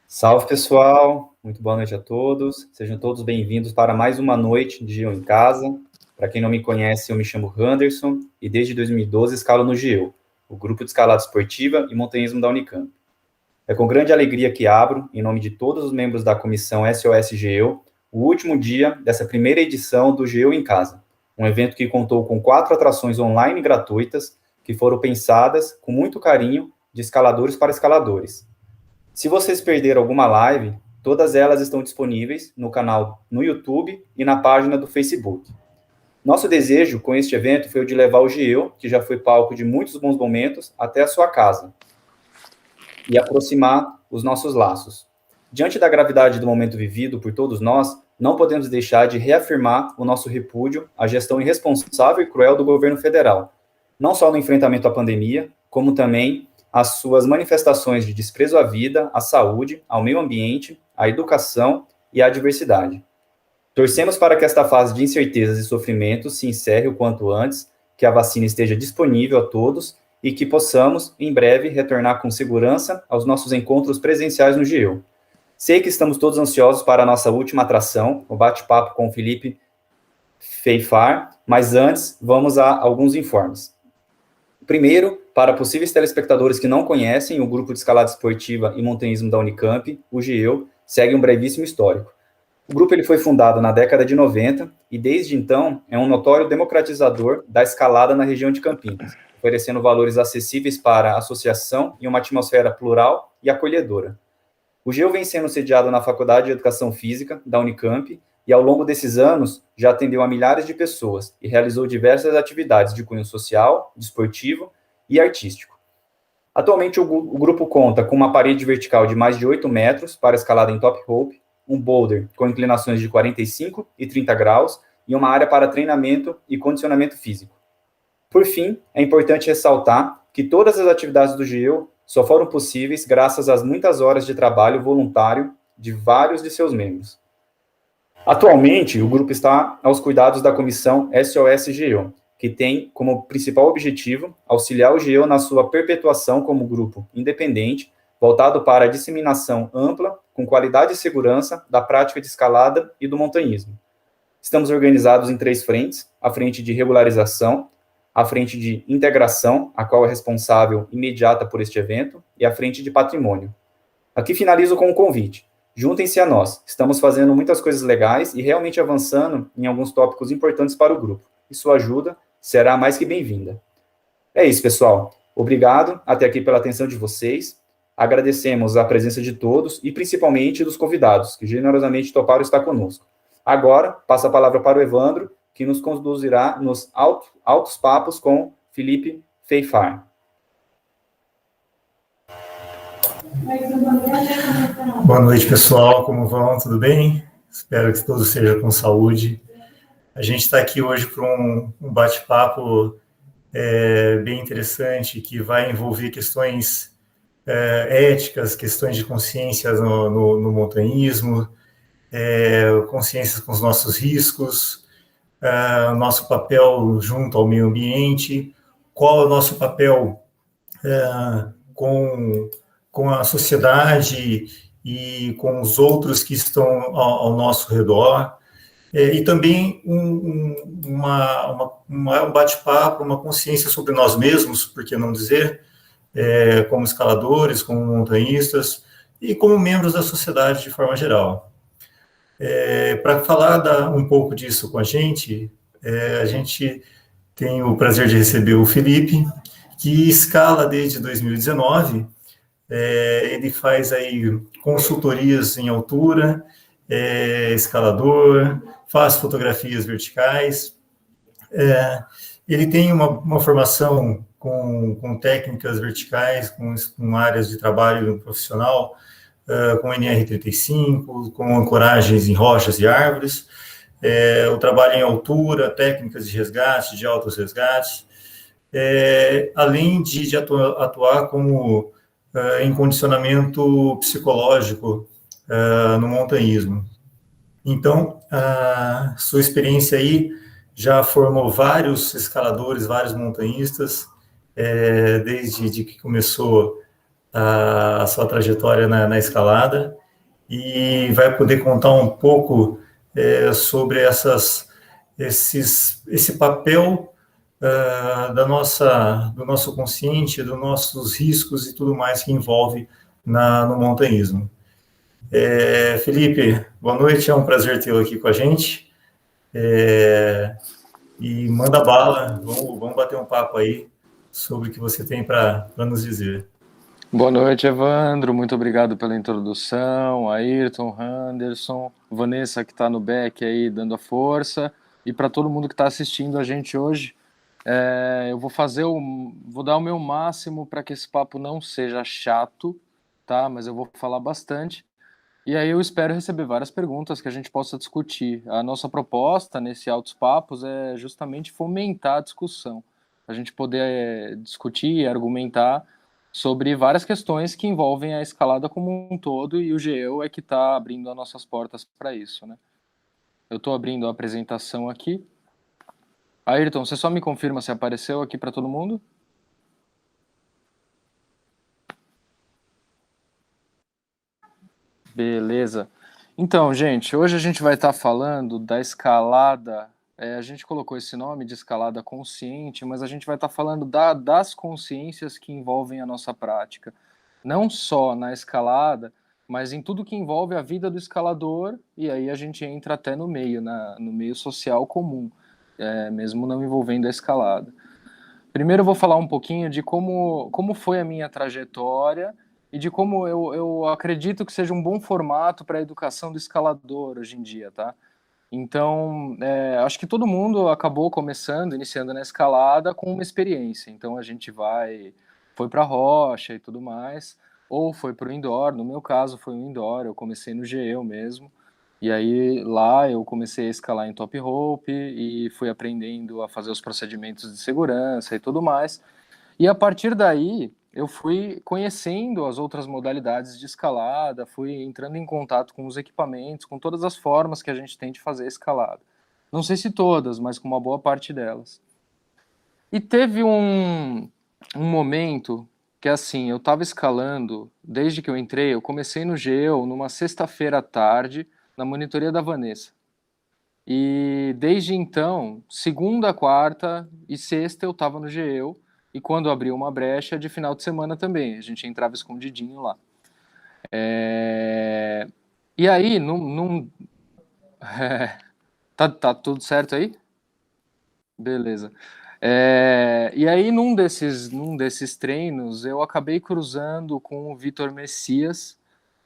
Salve, pessoal! Muito boa noite a todos. Sejam todos bem-vindos para mais uma noite de GEO em Casa. Para quem não me conhece, eu me chamo Anderson e desde 2012 escalo no GEO, o Grupo de Escalada Esportiva e Montanhismo da Unicamp. É com grande alegria que abro, em nome de todos os membros da comissão SOS GEO, o último dia dessa primeira edição do GEO em Casa, um evento que contou com 4 atrações online gratuitas que foram pensadas com muito carinho de escaladores para escaladores. Se vocês perderam alguma live, todas elas estão disponíveis no canal no YouTube e na página do Facebook. Nosso desejo com este evento foi o de levar o GEO, que já foi palco de muitos bons momentos, até a sua casa e aproximar os nossos laços. Diante da gravidade do momento vivido por todos nós, não podemos deixar de reafirmar o nosso repúdio à gestão irresponsável e cruel do governo federal, não só no enfrentamento à pandemia, como também as suas manifestações de desprezo à vida, à saúde, ao meio ambiente, à educação e à diversidade. Torcemos para que esta fase de incertezas e sofrimentos se encerre o quanto antes, que a vacina esteja disponível a todos e que possamos, em breve, retornar com segurança aos nossos encontros presenciais no GEO. Sei que estamos todos ansiosos para a nossa última atração, o bate-papo com o Felipe Feifar, mas antes, vamos a alguns informes. Primeiro, para possíveis telespectadores que não conhecem o Grupo de Escalada Esportiva e Montanhismo da Unicamp, o GEO, segue um brevíssimo histórico. O grupo ele foi fundado na década de 90 e, desde então, é um notório democratizador da escalada na região de Campinas, oferecendo valores acessíveis para a associação e uma atmosfera plural e acolhedora. O GEO vem sendo sediado na Faculdade de Educação Física da Unicamp e, ao longo desses anos, já atendeu a milhares de pessoas e realizou diversas atividades de cunho social, desportivo e artístico. Atualmente, o grupo conta com uma parede vertical de mais de 8 metros para escalada em top rope, um boulder com inclinações de 45 e 30 graus e uma área para treinamento e condicionamento físico. Por fim, é importante ressaltar que todas as atividades do GEO só foram possíveis graças às muitas horas de trabalho voluntário de vários de seus membros. Atualmente, o grupo está aos cuidados da comissão SOS GEO, que tem como principal objetivo auxiliar o GEO na sua perpetuação como grupo independente, voltado para a disseminação ampla, com qualidade e segurança, da prática de escalada e do montanhismo. Estamos organizados em 3 frentes: a frente de regularização, a frente de integração, a qual é responsável imediata por este evento, e a frente de patrimônio. Aqui finalizo com um convite. Juntem-se a nós. Estamos fazendo muitas coisas legais e realmente avançando em alguns tópicos importantes para o grupo. E sua ajuda será mais que bem-vinda. É isso, pessoal. Obrigado até aqui pela atenção de vocês. Agradecemos a presença de todos e principalmente dos convidados, que generosamente toparam estar conosco. Agora, passo a palavra para o Evandro, que nos conduzirá nos altos papos com Felipe Feifar. Boa noite, pessoal. Como vão? Tudo bem? Espero que todos estejam com saúde. A gente está aqui hoje para um bate-papo bem interessante, que vai envolver questões éticas, questões de consciência no montanhismo, consciências com os nossos riscos, nosso papel junto ao meio ambiente, qual é o nosso papel com a sociedade e com os outros que estão ao nosso redor, e também um bate-papo, uma consciência sobre nós mesmos, por que não dizer, como escaladores, como montanhistas e como membros da sociedade de forma geral. Para falar um pouco disso com a gente tem o prazer de receber o Felipe, que escala desde 2019. Ele faz aí consultorias em altura, é escalador, faz fotografias verticais. Ele tem uma formação com técnicas verticais, com áreas de trabalho profissional, com NR35, com ancoragens em rochas e árvores, o trabalho em altura, técnicas de resgate, de altos resgates, além de atuar como em condicionamento psicológico no montanhismo. Então, a sua experiência aí já formou vários escaladores, vários montanhistas, desde que começou a sua trajetória na escalada, e vai poder contar um pouco sobre esse papel do nosso consciente, dos nossos riscos e tudo mais que envolve no montanhismo. Felipe, boa noite, é um prazer tê-lo aqui com a gente. E manda bala, vamos bater um papo aí sobre o que você tem para nos dizer. Boa noite, Evandro. Muito obrigado pela introdução. Ayrton, Anderson, Vanessa que está no back aí dando a força. E para todo mundo que está assistindo a gente hoje, eu vou dar o meu máximo para que esse papo não seja chato, tá? Mas eu vou falar bastante. E aí eu espero receber várias perguntas que a gente possa discutir. A nossa proposta nesse Altos Papos é justamente fomentar a discussão. A gente poder discutir e argumentar sobre várias questões que envolvem a escalada como um todo, e o GEO é que está abrindo as nossas portas para isso, né? Eu estou abrindo a apresentação aqui. Ayrton, você só me confirma se apareceu aqui para todo mundo? Beleza. Então, gente, hoje a gente vai estar falando da escalada. A gente colocou esse nome de escalada consciente, mas a gente vai estar falando das consciências que envolvem a nossa prática. Não só na escalada, mas em tudo que envolve a vida do escalador, e aí a gente entra até no meio, no meio social comum, mesmo não envolvendo a escalada. Primeiro eu vou falar um pouquinho de como foi a minha trajetória e de como eu acredito que seja um bom formato para a educação do escalador hoje em dia, tá? Então, acho que todo mundo acabou iniciando na escalada com uma experiência. Então a gente foi para a rocha e tudo mais, ou foi para o indoor. No meu caso foi o indoor, eu comecei no GEO mesmo. E aí lá eu comecei a escalar em top rope e fui aprendendo a fazer os procedimentos de segurança e tudo mais. E a partir daí eu fui conhecendo as outras modalidades de escalada, fui entrando em contato com os equipamentos, com todas as formas que a gente tem de fazer escalada. Não sei se todas, mas com uma boa parte delas. E teve um momento que, assim, eu estava escalando, desde que eu entrei, eu comecei no GEO numa sexta-feira à tarde, na monitoria da Vanessa. E desde então, segunda, quarta e sexta eu estava no GEO, e quando abriu uma brecha, de final de semana também, a gente entrava escondidinho lá. E aí, tá tudo certo aí? Beleza. E aí, num desses treinos, eu acabei cruzando com o Vitor Messias,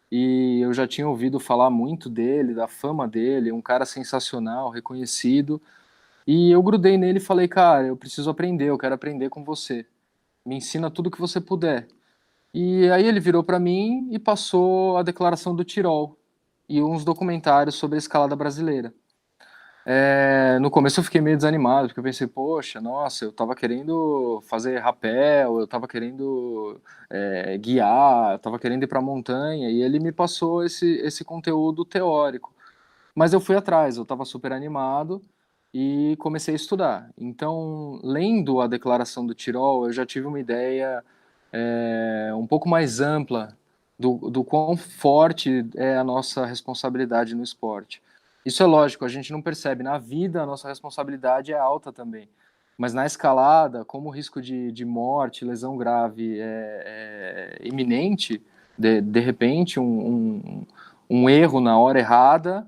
e eu já tinha ouvido falar muito dele, da fama dele, um cara sensacional, reconhecido, e eu grudei nele e falei, cara, eu preciso aprender, eu quero aprender com você, me ensina tudo que você puder. E aí ele virou para mim e passou a Declaração do Tirol e uns documentários sobre a escalada brasileira. No começo eu fiquei meio desanimado, porque eu pensei, poxa, nossa, eu tava querendo fazer rapel, eu tava querendo guiar, eu tava querendo ir pra montanha, e ele me passou esse conteúdo teórico. Mas eu fui atrás, eu tava super animado e comecei a estudar. Então, lendo a Declaração do Tirol, eu já tive uma ideia um pouco mais ampla do quão forte é a nossa responsabilidade no esporte. Isso é lógico, a gente não percebe. Na vida, a nossa responsabilidade é alta também. Mas na escalada, como o risco de morte, lesão grave é iminente, de repente, um erro na hora errada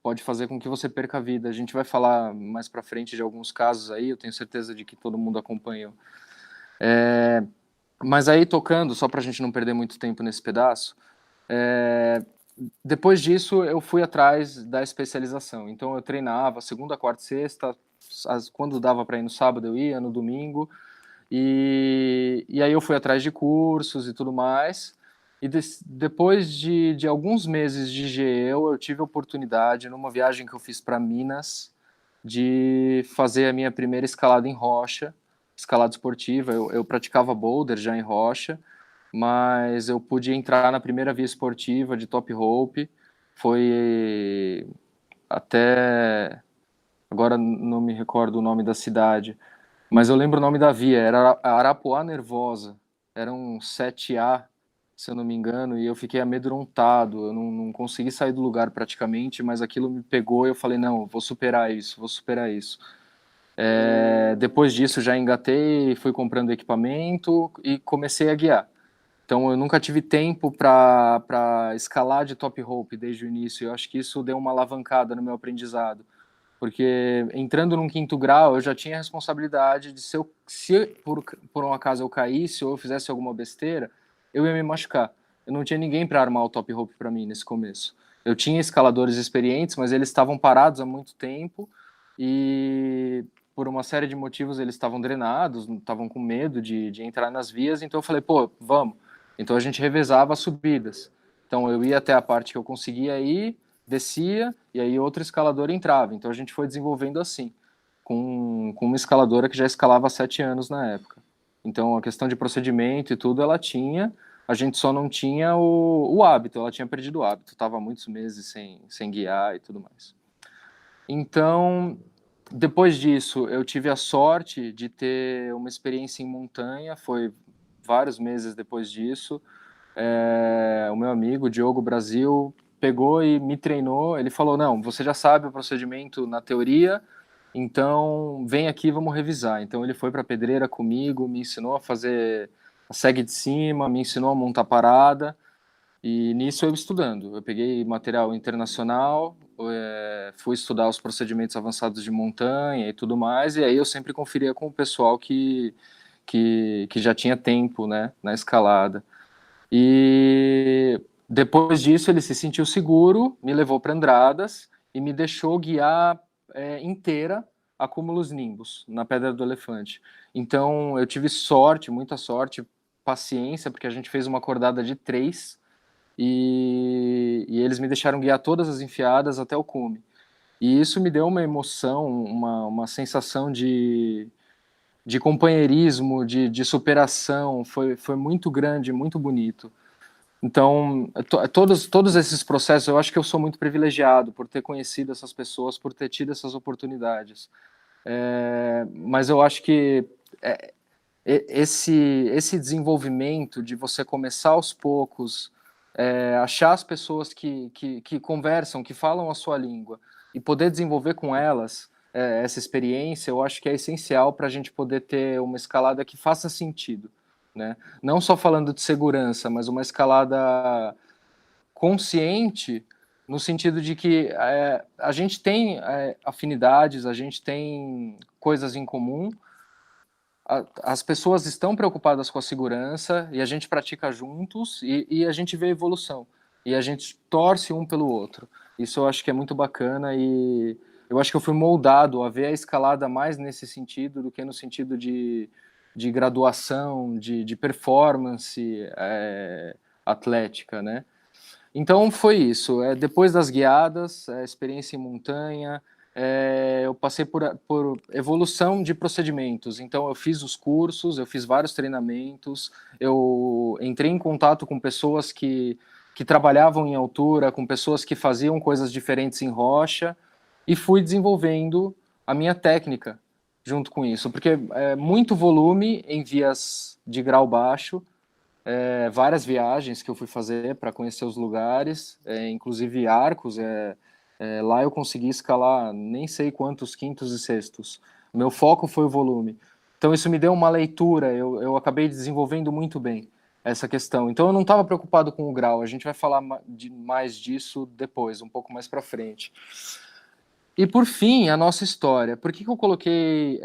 pode fazer com que você perca a vida. A gente vai falar mais para frente de alguns casos aí, eu tenho certeza de que todo mundo acompanhou. Mas aí, tocando, só para a gente não perder muito tempo nesse pedaço, depois disso, eu fui atrás da especialização. Então, eu treinava segunda, quarta e sexta. Quando dava para ir no sábado, eu ia, no domingo. E aí eu fui atrás de cursos e tudo mais. E depois de alguns meses de GEU, eu tive a oportunidade, numa viagem que eu fiz para Minas, de fazer a minha primeira escalada em rocha, escalada esportiva. Eu praticava boulder já em rocha, mas eu pude entrar na primeira via esportiva de top rope. Foi até... Agora não me recordo o nome da cidade, mas eu lembro o nome da via, era Arapuá Nervosa, era um 7A, se eu não me engano, e eu fiquei amedrontado, eu não consegui sair do lugar praticamente, mas aquilo me pegou e eu falei, não, vou superar isso, vou superar isso. Depois disso já engatei, fui comprando equipamento e comecei a guiar. Então eu nunca tive tempo para escalar de top rope desde o início, eu acho que isso deu uma alavancada no meu aprendizado. Porque entrando num quinto grau, eu já tinha a responsabilidade de se por um acaso eu caísse ou eu fizesse alguma besteira, eu ia me machucar. Eu não tinha ninguém para armar o top rope para mim nesse começo. Eu tinha escaladores experientes, mas eles estavam parados há muito tempo e por uma série de motivos eles estavam drenados, estavam com medo de entrar nas vias, então eu falei, pô, vamos. Então a gente revezava as subidas. Então eu ia até a parte que eu conseguia ir, descia e aí outro escalador entrava. Então a gente foi desenvolvendo assim, com uma escaladora que já escalava há 7 anos na época. Então a questão de procedimento e tudo ela tinha, a gente só não tinha o hábito, ela tinha perdido o hábito, estava muitos meses sem guiar e tudo mais. Então, depois disso, eu tive a sorte de ter uma experiência em montanha, foi vários meses depois disso. O meu amigo, Diogo Brasil, pegou e me treinou. Ele falou, não, você já sabe o procedimento na teoria, então vem aqui, vamos revisar. Então ele foi para a pedreira comigo, me ensinou a fazer a segue de cima, me ensinou a montar parada, e nisso eu estudando. Eu peguei material internacional, fui estudar os procedimentos avançados de montanha e tudo mais, e aí eu sempre conferia com o pessoal que já tinha tempo, né, na escalada. E depois disso ele se sentiu seguro, me levou para Andradas e me deixou guiar inteira a Cúmulos Nimbus, na Pedra do Elefante. Então eu tive sorte, muita sorte, paciência, porque a gente fez uma acordada de 3 e eles me deixaram guiar todas as enfiadas até o cume. E isso me deu uma emoção, uma sensação de companheirismo, de superação, foi muito grande, muito bonito. Então, todos esses processos, eu acho que eu sou muito privilegiado por ter conhecido essas pessoas, por ter tido essas oportunidades. Mas eu acho que esse desenvolvimento de você começar aos poucos, achar as pessoas que conversam, que falam a sua língua, e poder desenvolver com elas essa experiência, eu acho que é essencial para a gente poder ter uma escalada que faça sentido, né? Não só falando de segurança, mas uma escalada consciente, no sentido de que a gente tem afinidades, a gente tem coisas em comum, as pessoas estão preocupadas com a segurança e a gente pratica juntos e a gente vê evolução e a gente torce um pelo outro. Isso eu acho que é muito bacana e eu acho que eu fui moldado a ver a escalada mais nesse sentido do que no sentido de graduação, de performance atlética, né? Então foi isso. Depois das guiadas, experiência em montanha, eu passei por evolução de procedimentos. Então eu fiz os cursos, eu fiz vários treinamentos, eu entrei em contato com pessoas que trabalhavam em altura, com pessoas que faziam coisas diferentes em rocha, e fui desenvolvendo a minha técnica junto com isso, porque é muito volume em vias de grau baixo, várias viagens que eu fui fazer para conhecer os lugares, inclusive Arcos, lá eu consegui escalar nem sei quantos quintos e sextos. Meu foco foi o volume. Então isso me deu uma leitura, eu acabei desenvolvendo muito bem essa questão. Então eu não estava preocupado com o grau, a gente vai falar mais disso depois, um pouco mais para frente. E por fim, a nossa história. Por que eu coloquei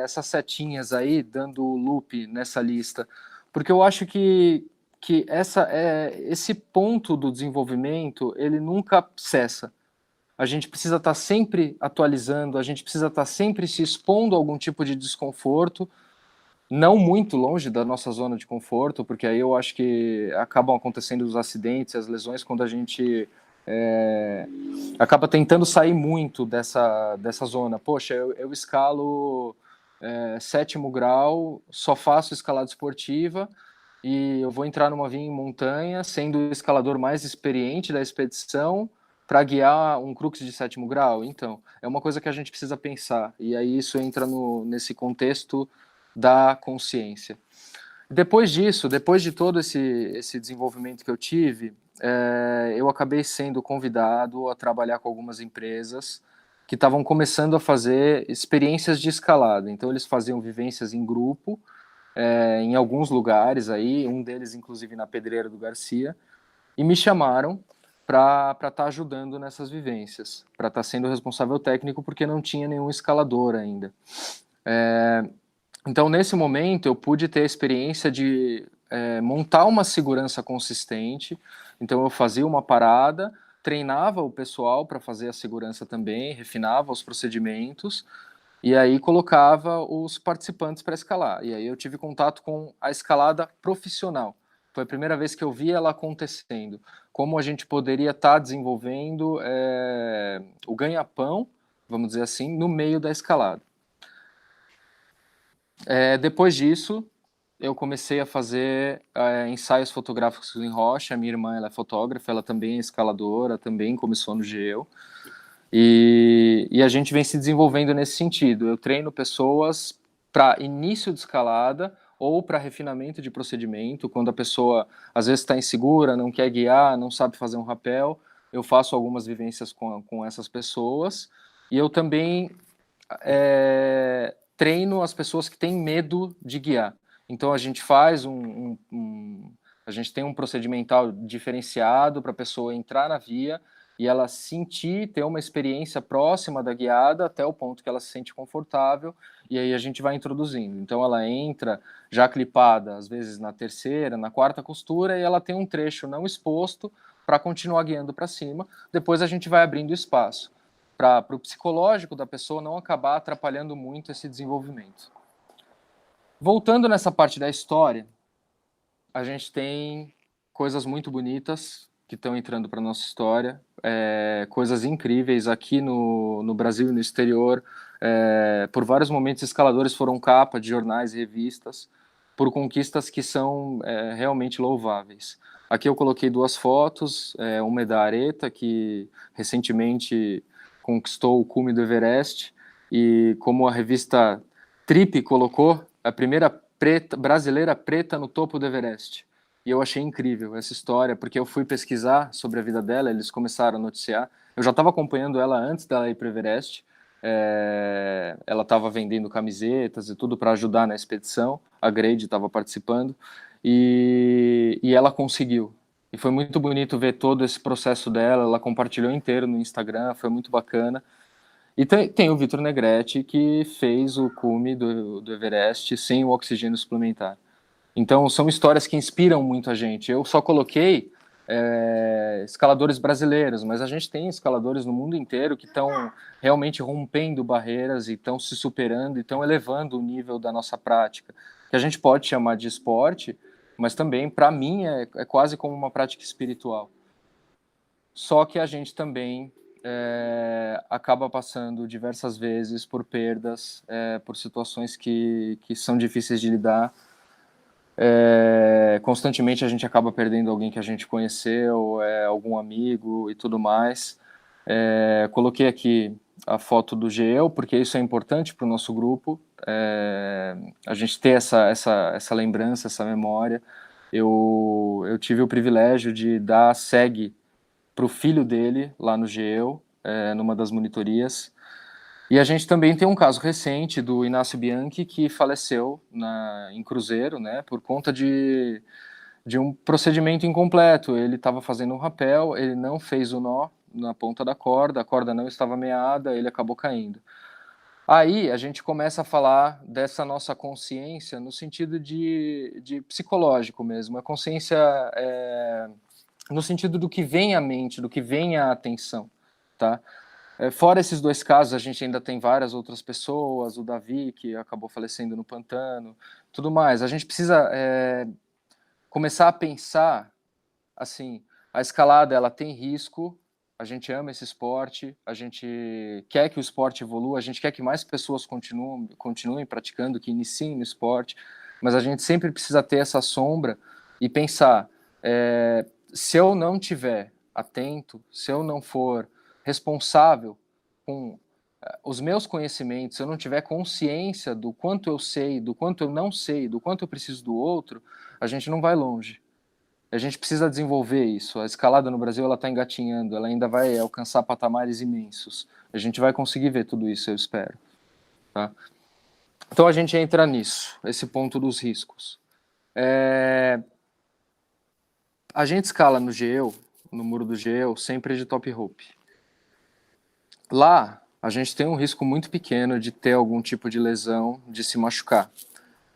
essas setinhas aí, dando loop nessa lista? Porque eu acho que que esse ponto do desenvolvimento, ele nunca cessa. A gente precisa estar sempre atualizando, a gente precisa estar sempre se expondo a algum tipo de desconforto, não muito longe da nossa zona de conforto, porque aí eu acho que acabam acontecendo os acidentes, as lesões, quando a gente acaba tentando sair muito dessa zona. Poxa, eu escalo 7º grau, só faço escalada esportiva, e eu vou entrar numa via em montanha, sendo o escalador mais experiente da expedição, para guiar um crux de 7º grau. Então, é uma coisa que a gente precisa pensar, e aí isso entra nesse contexto da consciência. Depois disso, depois de todo esse desenvolvimento que eu tive, eu acabei sendo convidado a trabalhar com algumas empresas que estavam começando a fazer experiências de escalada. Então, eles faziam vivências em grupo, em alguns lugares aí, um deles inclusive na Pedreira do Garcia, e me chamaram para estar ajudando nessas vivências, para estar sendo responsável técnico, porque não tinha nenhum escalador ainda. Então, nesse momento, eu pude ter a experiência de montar uma segurança consistente. Então, eu fazia uma parada, treinava o pessoal para fazer a segurança também, refinava os procedimentos, e aí colocava os participantes para escalar. E aí eu tive contato com a escalada profissional. Foi a primeira vez que eu vi ela acontecendo. Como a gente poderia estar desenvolvendo o ganha-pão, vamos dizer assim, no meio da escalada. Depois disso, eu comecei a fazer ensaios fotográficos em rocha. A minha irmã, ela é fotógrafa, ela também é escaladora, também começou no GEO. E a gente vem se desenvolvendo nesse sentido. Eu treino pessoas para início de escalada ou para refinamento de procedimento. Quando a pessoa, às vezes, está insegura, não quer guiar, não sabe fazer um rapel, eu faço algumas vivências com essas pessoas. E eu também treino as pessoas que têm medo de guiar. Então, a gente faz a gente tem um procedimental diferenciado para a pessoa entrar na via e ela sentir, ter uma experiência próxima da guiada até o ponto que ela se sente confortável, e aí a gente vai introduzindo. Então ela entra já clipada, às vezes na 3ª, na 4ª costura, e ela tem um trecho não exposto para continuar guiando para cima. Depois a gente vai abrindo espaço para o psicológico da pessoa não acabar atrapalhando muito esse desenvolvimento. Voltando nessa parte da história, a gente tem coisas muito bonitas que estão entrando para a nossa história, coisas incríveis aqui no Brasil e no exterior. Por vários momentos, escaladores foram capa de jornais e revistas por conquistas que são realmente louváveis. Aqui eu coloquei 2 fotos, uma é da Areta, que recentemente conquistou o cume do Everest, e como a revista Trip colocou, a primeira brasileira preta no topo do Everest. E eu achei incrível essa história, porque eu fui pesquisar sobre a vida dela, eles começaram a noticiar. Eu já estava acompanhando ela antes dela ir para o Everest. Ela estava vendendo camisetas e tudo para ajudar na expedição. A Grade estava participando. E ela conseguiu. E foi muito bonito ver todo esse processo dela. Ela compartilhou inteiro no Instagram, foi muito bacana. E tem o Vitor Negretti, que fez o cume do Everest sem o oxigênio suplementar. Então, são histórias que inspiram muito a gente. Eu só coloquei escaladores brasileiros, mas a gente tem escaladores no mundo inteiro que estão realmente rompendo barreiras e estão se superando e estão elevando o nível da nossa prática, que a gente pode chamar de esporte, mas também, para mim, é quase como uma prática espiritual. Só que a gente também acaba passando diversas vezes por perdas, por situações que são difíceis de lidar. Constantemente a gente acaba perdendo alguém que a gente conheceu, algum amigo e tudo mais. Coloquei aqui a foto do GEO, porque isso é importante para o nosso grupo, a gente ter essa lembrança, essa memória. Eu tive o privilégio de dar SEG para o filho dele lá no GEO, numa das monitorias. E a gente também tem um caso recente do Inácio Bianchi, que faleceu em Cruzeiro, né, por conta de um procedimento incompleto. Ele estava fazendo um rapel, ele não fez o nó na ponta da corda, a corda não estava meada, ele acabou caindo. Aí a gente começa a falar dessa nossa consciência no sentido de psicológico mesmo, a consciência no sentido do que vem à mente, do que vem à atenção, tá? Fora esses dois casos, a gente ainda tem várias outras pessoas, o Davi, que acabou falecendo no pantano, tudo mais. A gente precisa começar a pensar, assim, a escalada, ela tem risco, a gente ama esse esporte, a gente quer que o esporte evolua, a gente quer que mais pessoas continuem praticando, que iniciem no esporte, mas a gente sempre precisa ter essa sombra e pensar, se eu não tiver atento, se eu não for responsável com os meus conhecimentos, se eu não tiver consciência do quanto eu sei, do quanto eu não sei, do quanto eu preciso do outro, a gente não vai longe. A gente precisa desenvolver isso. A escalada no Brasil ela está engatinhando, ela ainda vai alcançar patamares imensos. A gente vai conseguir ver tudo isso, eu espero. Tá? Então a gente entra nisso, esse ponto dos riscos. A gente escala no Geo, no muro do Geo, sempre de top rope. Lá, a gente tem um risco muito pequeno de ter algum tipo de lesão, de se machucar.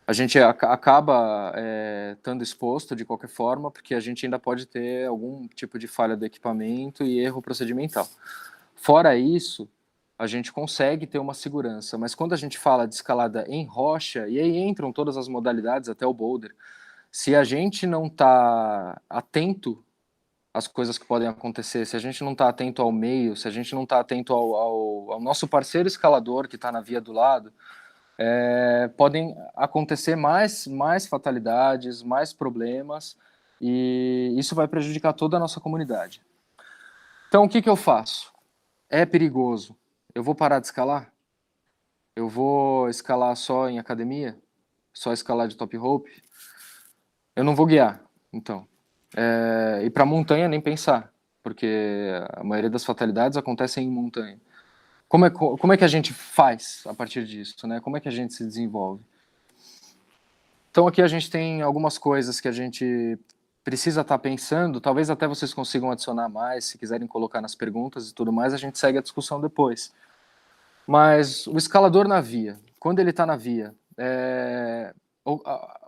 A gente acaba estando exposto de qualquer forma, porque a gente ainda pode ter algum tipo de falha do equipamento e erro procedimental. Fora isso, a gente consegue ter uma segurança, mas quando a gente fala de escalada em rocha, e aí entram todas as modalidades, até o boulder, se a gente não está atento às coisas que podem acontecer, se a gente não está atento ao meio, se a gente não está atento ao nosso parceiro escalador que está na via do lado, podem acontecer mais fatalidades, mais problemas, e isso vai prejudicar toda a nossa comunidade. Então, o que eu faço? É perigoso. Eu vou parar de escalar? Eu vou escalar só em academia? Só escalar de top rope? Eu não vou guiar, então. E para montanha, nem pensar, porque a maioria das fatalidades acontecem em montanha. Como é que a gente faz a partir disso, né? Como é que a gente se desenvolve? Então aqui a gente tem algumas coisas que a gente precisa estar pensando, talvez até vocês consigam adicionar mais, se quiserem colocar nas perguntas e tudo mais, a gente segue a discussão depois. Mas o escalador na via, quando ele está na via,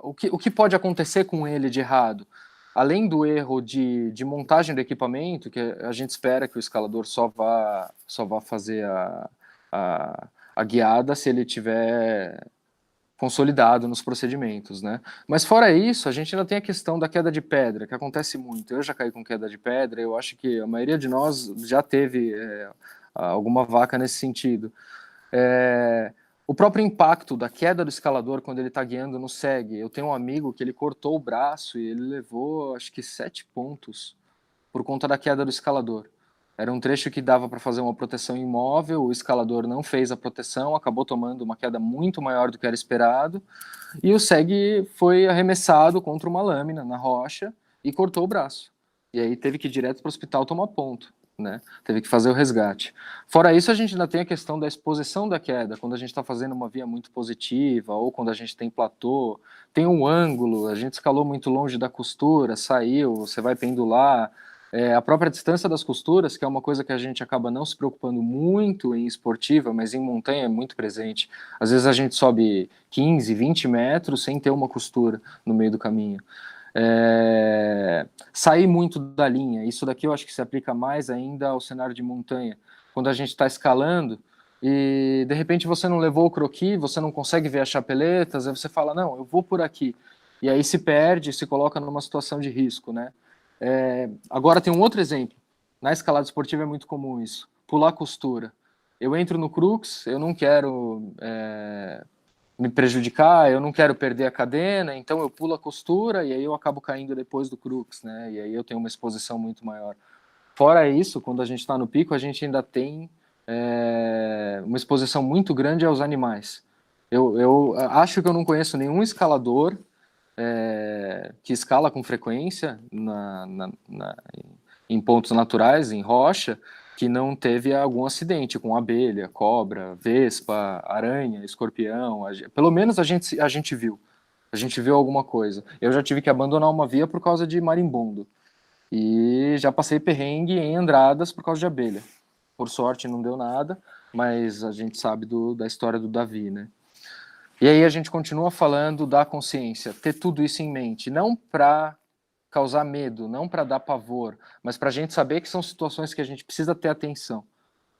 o que pode acontecer com ele de errado? Além do erro de montagem do equipamento, que a gente espera que o escalador só vá fazer a guiada se ele tiver consolidado nos procedimentos, né? Mas fora isso, a gente ainda tem a questão da queda de pedra, que acontece muito. Eu já caí com queda de pedra, eu acho que a maioria de nós já teve alguma vaca nesse sentido. O próprio impacto da queda do escalador quando ele está guiando no SEG. Eu tenho um amigo que ele cortou o braço e ele levou, acho que 7 pontos por conta da queda do escalador. Era um trecho que dava para fazer uma proteção imóvel, o escalador não fez a proteção, acabou tomando uma queda muito maior do que era esperado, e o SEG foi arremessado contra uma lâmina na rocha e cortou o braço. E aí teve que ir direto para o hospital tomar ponto, né? Teve que fazer o resgate. Fora isso, a gente ainda tem a questão da exposição da queda, quando a gente está fazendo uma via muito positiva, ou quando a gente tem platô, tem um ângulo, a gente escalou muito longe da costura, saiu, você vai pendular. A própria distância das costuras, que é uma coisa que a gente acaba não se preocupando muito em esportiva, mas em montanha é muito presente. Às vezes a gente sobe 15, 20 metros sem ter uma costura no meio do caminho. Sair muito da linha, isso daqui eu acho que se aplica mais ainda ao cenário de montanha. Quando a gente está escalando e de repente você não levou o croquis, você não consegue ver as chapeletas, aí você fala, não, eu vou por aqui. E aí se perde, se coloca numa situação de risco, né? Agora tem um outro exemplo. Na escalada esportiva é muito comum isso. Pular costura. Eu entro no crux, eu não quero me prejudicar, eu não quero perder a cadena, então eu pulo a costura e aí eu acabo caindo depois do crux, né? E aí eu tenho uma exposição muito maior. Fora isso, quando a gente está no pico, a gente ainda tem uma exposição muito grande aos animais. Eu acho que eu não conheço nenhum escalador que escala com frequência em pontos naturais, em rocha, que não teve algum acidente com abelha, cobra, vespa, aranha, escorpião. Pelo menos a gente viu. A gente viu alguma coisa. Eu já tive que abandonar uma via por causa de marimbondo. E já passei perrengue em andradas por causa de abelha. Por sorte não deu nada, mas a gente sabe da história do Davi, né? E aí a gente continua falando da consciência, ter tudo isso em mente, não para causar medo, não para dar pavor, mas para a gente saber que são situações que a gente precisa ter atenção.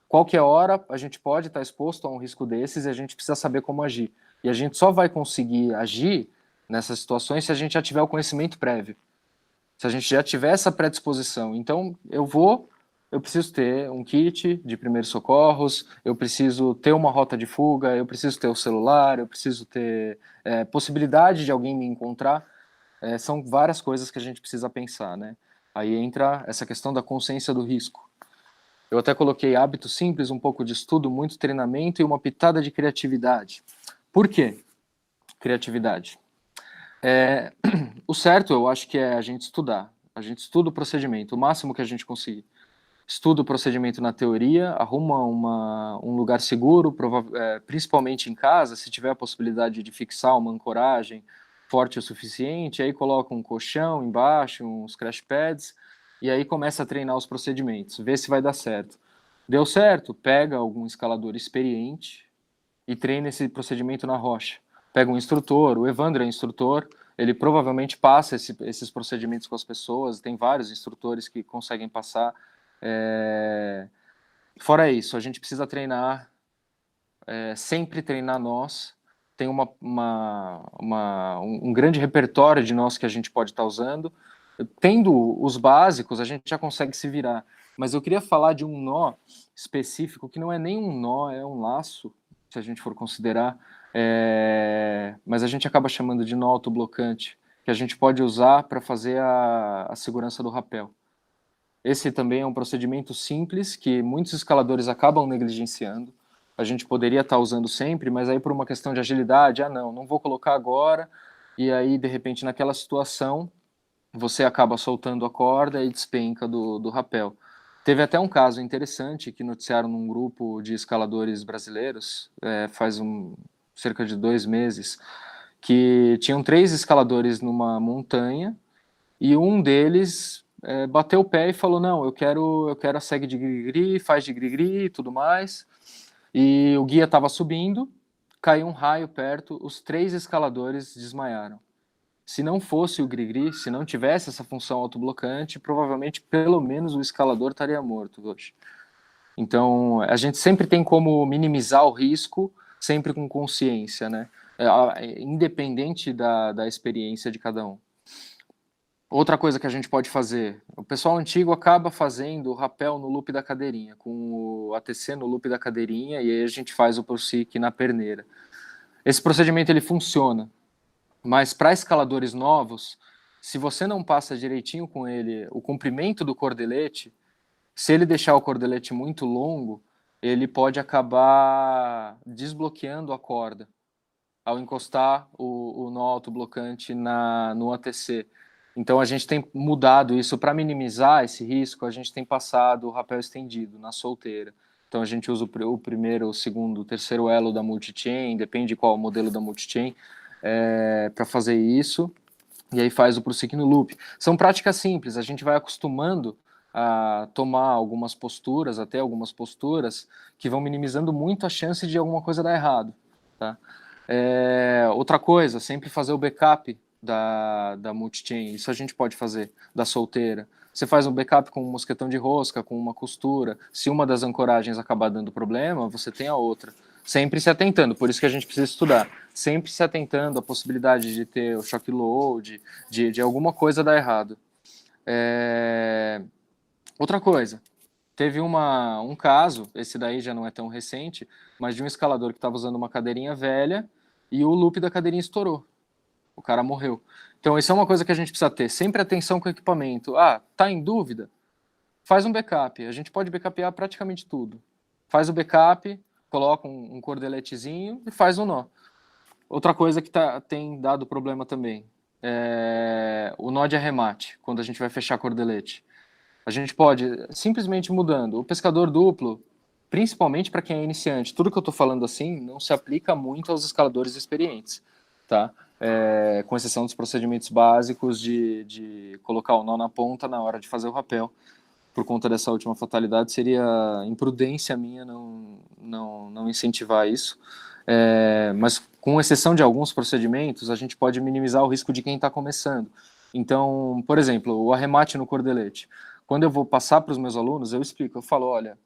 Qualquer hora a gente pode estar exposto a um risco desses e a gente precisa saber como agir. E a gente só vai conseguir agir nessas situações se a gente já tiver o conhecimento prévio, se a gente já tiver essa predisposição. Então, eu preciso ter um kit de primeiros socorros, eu preciso ter uma rota de fuga, eu preciso ter o celular, eu preciso ter possibilidade de alguém me encontrar. São várias coisas que a gente precisa pensar, né? Aí entra essa questão da consciência do risco. Eu até coloquei hábitos simples, um pouco de estudo, muito treinamento e uma pitada de criatividade. Por quê? Criatividade. O certo, eu acho que é a gente estudar. A gente estuda o procedimento, o máximo que a gente conseguir. Estuda o procedimento na teoria, arruma um lugar seguro, principalmente em casa, se tiver a possibilidade de fixar uma ancoragem forte o suficiente, aí coloca um colchão embaixo, uns crash pads, e aí começa a treinar os procedimentos, vê se vai dar certo. Deu certo, pega algum escalador experiente e treina esse procedimento na rocha. Pega um instrutor, o Evandro é instrutor, ele provavelmente passa esses procedimentos com as pessoas, tem vários instrutores que conseguem passar. Fora isso, a gente precisa treinar, sempre treinar nós, tem um grande repertório de nós que a gente pode estar usando. Tendo os básicos, a gente já consegue se virar. Mas eu queria falar de um nó específico, que não é nem um nó, é um laço, se a gente for considerar, mas a gente acaba chamando de nó autoblocante, que a gente pode usar para fazer a segurança do rapel. Esse também é um procedimento simples, que muitos escaladores acabam negligenciando. A gente poderia estar usando sempre, mas aí por uma questão de agilidade, não vou colocar agora, e aí de repente naquela situação você acaba soltando a corda e despenca do rapel. Teve até um caso interessante que noticiaram num grupo de escaladores brasileiros, faz cerca de 2 meses, que tinham 3 escaladores numa montanha e um deles bateu o pé e falou, não, eu quero a segue de grigri, faz de grigri e tudo mais. E o guia estava subindo, caiu um raio perto, os 3 escaladores desmaiaram. Se não fosse o grigri, se não tivesse essa função autoblocante, provavelmente pelo menos o escalador estaria morto hoje. Então, a gente sempre tem como minimizar o risco, sempre com consciência, né? Independente da experiência de cada um. Outra coisa que a gente pode fazer, o pessoal antigo acaba fazendo o rapel no loop da cadeirinha, com o ATC no loop da cadeirinha, e aí a gente faz o ProSic na perneira. Esse procedimento ele funciona, mas para escaladores novos, se você não passa direitinho com ele o comprimento do cordelete, se ele deixar o cordelete muito longo, ele pode acabar desbloqueando a corda ao encostar o nó autoblocante no ATC. Então a gente tem mudado isso para minimizar esse risco, a gente tem passado o rapel estendido na solteira. Então a gente usa o primeiro, o segundo, o terceiro elo da multi-chain, depende qual o modelo da multi-chain, para fazer isso, e aí faz o ProSic no loop. São práticas simples, a gente vai acostumando a tomar algumas posturas, até algumas posturas, que vão minimizando muito a chance de alguma coisa dar errado. Tá? Outra coisa, sempre fazer o backup da multi-chain, isso a gente pode fazer, da solteira. Você faz um backup com um mosquetão de rosca, com uma costura, se uma das ancoragens acabar dando problema, você tem a outra. Sempre se atentando, por isso que a gente precisa estudar. Sempre se atentando à possibilidade de ter o shock load, de alguma coisa dar errado. Outra coisa, teve um caso, esse daí já não é tão recente, mas de um escalador que estava usando uma cadeirinha velha e o loop da cadeirinha estourou. O cara morreu. Então isso é uma coisa que a gente precisa ter, sempre atenção com o equipamento. Tá em dúvida? Faz um backup. A gente pode backupear praticamente tudo. Faz o backup, coloca um cordeletezinho e faz um nó. Outra coisa que tem dado problema também é o nó de arremate, quando a gente vai fechar cordelete. A gente pode, simplesmente mudando. O pescador duplo, principalmente para quem é iniciante, tudo que eu estou falando assim não se aplica muito aos escaladores experientes, tá? Com exceção dos procedimentos básicos de colocar o nó na ponta na hora de fazer o rapel. por conta dessa última fatalidade, seria imprudência minha não incentivar isso. Mas com exceção de alguns procedimentos, a gente pode minimizar o risco de quem está começando. Então, por exemplo, o arremate no cordelete. Quando eu vou passar para os meus alunos, eu explico, eu falo, olha,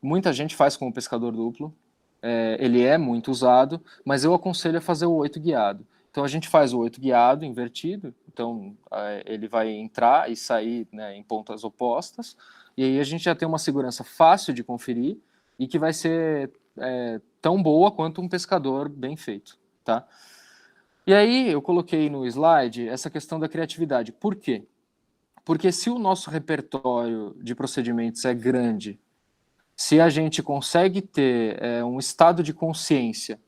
muita gente faz com o pescador duplo, ele é muito usado, mas eu aconselho a fazer o 8 guiado. Então a gente faz o 8 guiado invertido, então ele vai entrar e sair, né, em pontas opostas, e aí a gente já tem uma segurança fácil de conferir e que vai ser tão boa quanto um pescador bem feito, tá? E aí eu coloquei no slide essa questão da criatividade. Por quê? Porque se o nosso repertório de procedimentos é grande, se a gente consegue ter um estado de consciência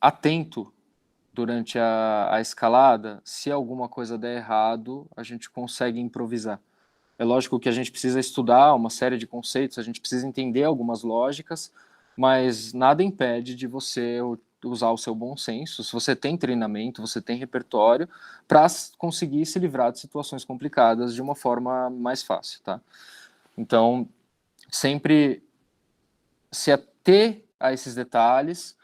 atento durante a escalada, se alguma coisa der errado, a gente consegue improvisar. É lógico que a gente precisa estudar uma série de conceitos, a gente precisa entender algumas lógicas, mas nada impede de você usar o seu bom senso, se você tem treinamento, você tem repertório, para conseguir se livrar de situações complicadas de uma forma mais fácil, tá? Então, sempre se ater a esses detalhes,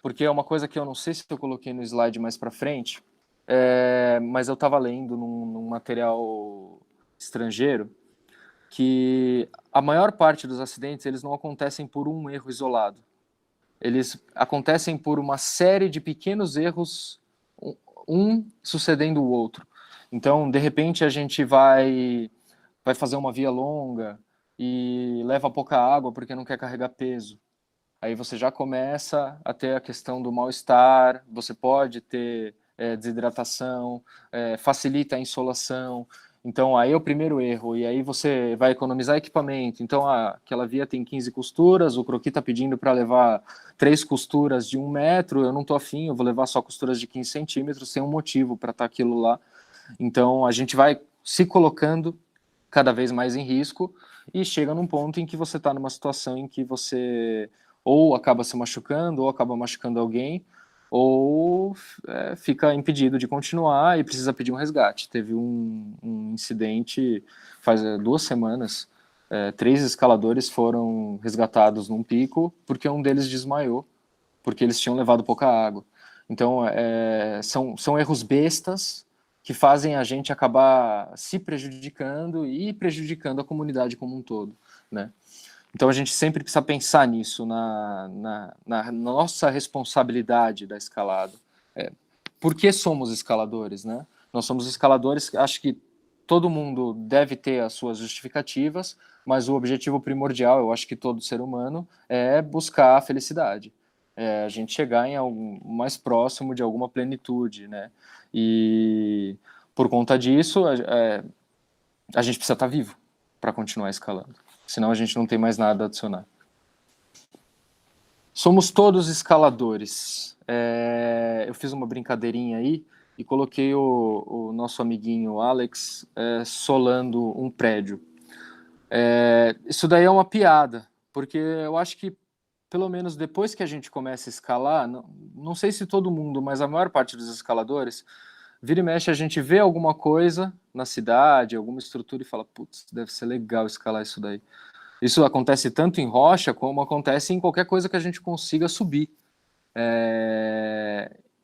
porque é uma coisa que eu não sei se eu coloquei no slide mais para frente, mas eu estava lendo num material estrangeiro que a maior parte dos acidentes eles não acontecem por um erro isolado. Eles acontecem por uma série de pequenos erros, um sucedendo o outro. Então, de repente, a gente vai fazer uma via longa e leva pouca água porque não quer carregar peso. Aí você já começa a ter a questão do mal-estar, você pode ter desidratação, facilita a insolação. Então, aí é o primeiro erro, e aí você vai economizar equipamento. Então, aquela via tem 15 costuras, o croquis está pedindo para levar 3 costuras de 1 metro, eu não estou afim, eu vou levar só costuras de 15 centímetros, sem um motivo para estar aquilo lá. Então, a gente vai se colocando cada vez mais em risco e chega num ponto em que você está numa situação em que você ou acaba se machucando, ou acaba machucando alguém, ou fica impedido de continuar e precisa pedir um resgate. Teve um incidente faz 2 semanas, 3 escaladores foram resgatados num pico porque um deles desmaiou, porque eles tinham levado pouca água. Então, são erros bestas que fazem a gente acabar se prejudicando e prejudicando a comunidade como um todo, né? Então a gente sempre precisa pensar nisso, na nossa responsabilidade da escalada. Por que somos escaladores, né? Nós somos escaladores, acho que todo mundo deve ter as suas justificativas, mas o objetivo primordial, eu acho que todo ser humano, é buscar a felicidade. A gente chegar em algo mais próximo de alguma plenitude, né? E por conta disso, a gente precisa estar vivo para continuar escalando. Senão a gente não tem mais nada a adicionar. Somos todos escaladores. Eu fiz uma brincadeirinha aí e coloquei o nosso amiguinho Alex solando um prédio. Isso daí é uma piada, porque eu acho que pelo menos depois que a gente começa a escalar, não sei se todo mundo, mas a maior parte dos escaladores, vira e mexe, a gente vê alguma coisa na cidade, alguma estrutura e fala, putz, deve ser legal escalar isso daí. Isso acontece tanto em rocha como acontece em qualquer coisa que a gente consiga subir.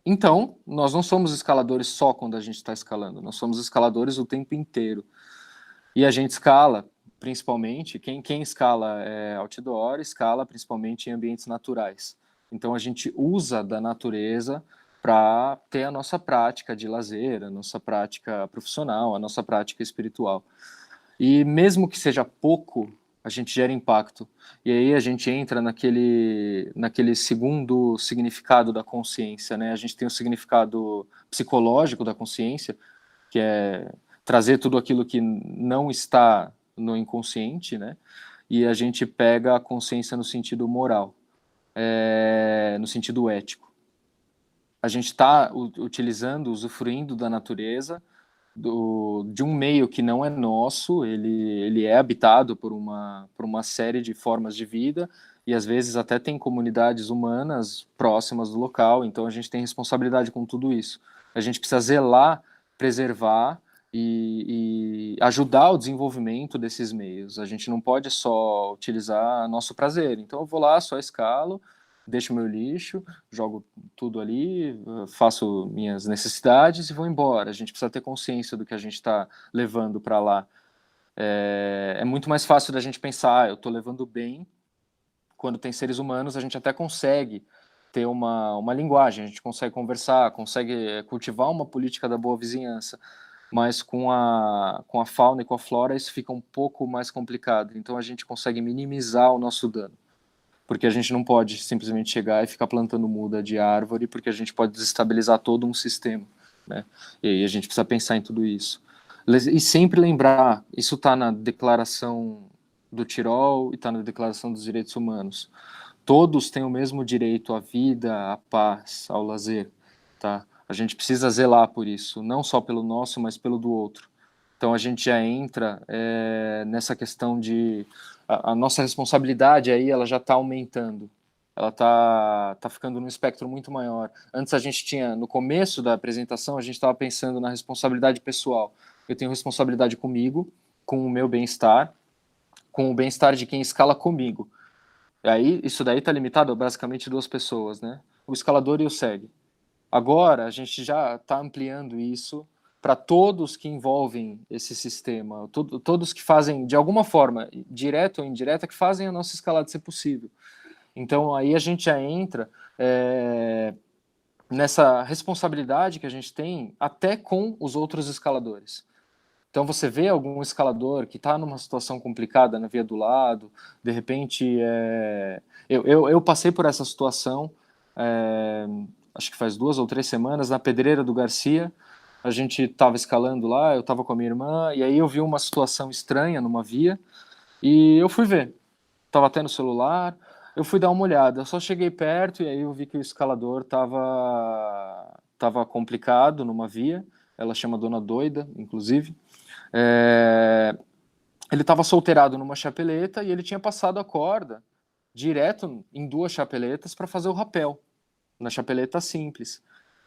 Então, nós não somos escaladores só quando a gente está escalando, nós somos escaladores o tempo inteiro. E a gente escala, principalmente, quem escala outdoor, escala principalmente em ambientes naturais. Então, a gente usa da natureza para ter a nossa prática de lazer, a nossa prática profissional, a nossa prática espiritual. E mesmo que seja pouco, a gente gera impacto. E aí a gente entra naquele segundo significado da consciência, né? A gente tem o significado psicológico da consciência, que é trazer tudo aquilo que não está no inconsciente, né? E a gente pega a consciência no sentido moral, no sentido ético. A gente está utilizando, usufruindo da natureza, de um meio que não é nosso, ele é habitado por uma série de formas de vida e às vezes até tem comunidades humanas próximas do local, então a gente tem responsabilidade com tudo isso. A gente precisa zelar, preservar e ajudar o desenvolvimento desses meios. A gente não pode só utilizar nosso prazer. Então eu vou lá, só escalo, deixo meu lixo, jogo tudo ali, faço minhas necessidades e vou embora. A gente precisa ter consciência do que a gente está levando para lá. É muito mais fácil da gente pensar, eu estou levando bem. Quando tem seres humanos, a gente até consegue ter uma linguagem, a gente consegue conversar, consegue cultivar uma política da boa vizinhança, mas com a fauna e com a flora isso fica um pouco mais complicado. Então a gente consegue minimizar o nosso dano, porque a gente não pode simplesmente chegar e ficar plantando muda de árvore, porque a gente pode desestabilizar todo um sistema, né? E aí a gente precisa pensar em tudo isso. E sempre lembrar, isso está na Declaração do Tirol e está na Declaração dos Direitos Humanos. Todos têm o mesmo direito à vida, à paz, ao lazer, tá? A gente precisa zelar por isso, não só pelo nosso, mas pelo do outro. Então a gente já entra nessa questão de a nossa responsabilidade aí, ela já está aumentando. Ela tá ficando num espectro muito maior. Antes a gente tinha, no começo da apresentação, a gente estava pensando na responsabilidade pessoal. Eu tenho responsabilidade comigo, com o meu bem-estar, com o bem-estar de quem escala comigo. E aí, isso daí está limitado a basicamente duas pessoas, né? O escalador e o segue. Agora, a gente já está ampliando isso para todos que envolvem esse sistema, todos que fazem, de alguma forma, direta ou indireta, que fazem a nossa escalada ser possível. Então, aí a gente já entra nessa responsabilidade que a gente tem até com os outros escaladores. Então você vê algum escalador que está numa situação complicada na via do lado, de repente, eu passei por essa situação, acho que faz 2 ou 3 semanas, na Pedreira do Garcia. A gente estava escalando lá, eu estava com a minha irmã, e aí eu vi uma situação estranha numa via, e eu fui ver. Estava até no celular, eu fui dar uma olhada, eu só cheguei perto e aí eu vi que o escalador estava complicado numa via, ela chama Dona Doida, inclusive. Ele estava solteirado numa chapeleta e ele tinha passado a corda direto em 2 chapeletas para fazer o rapel, na chapeleta simples.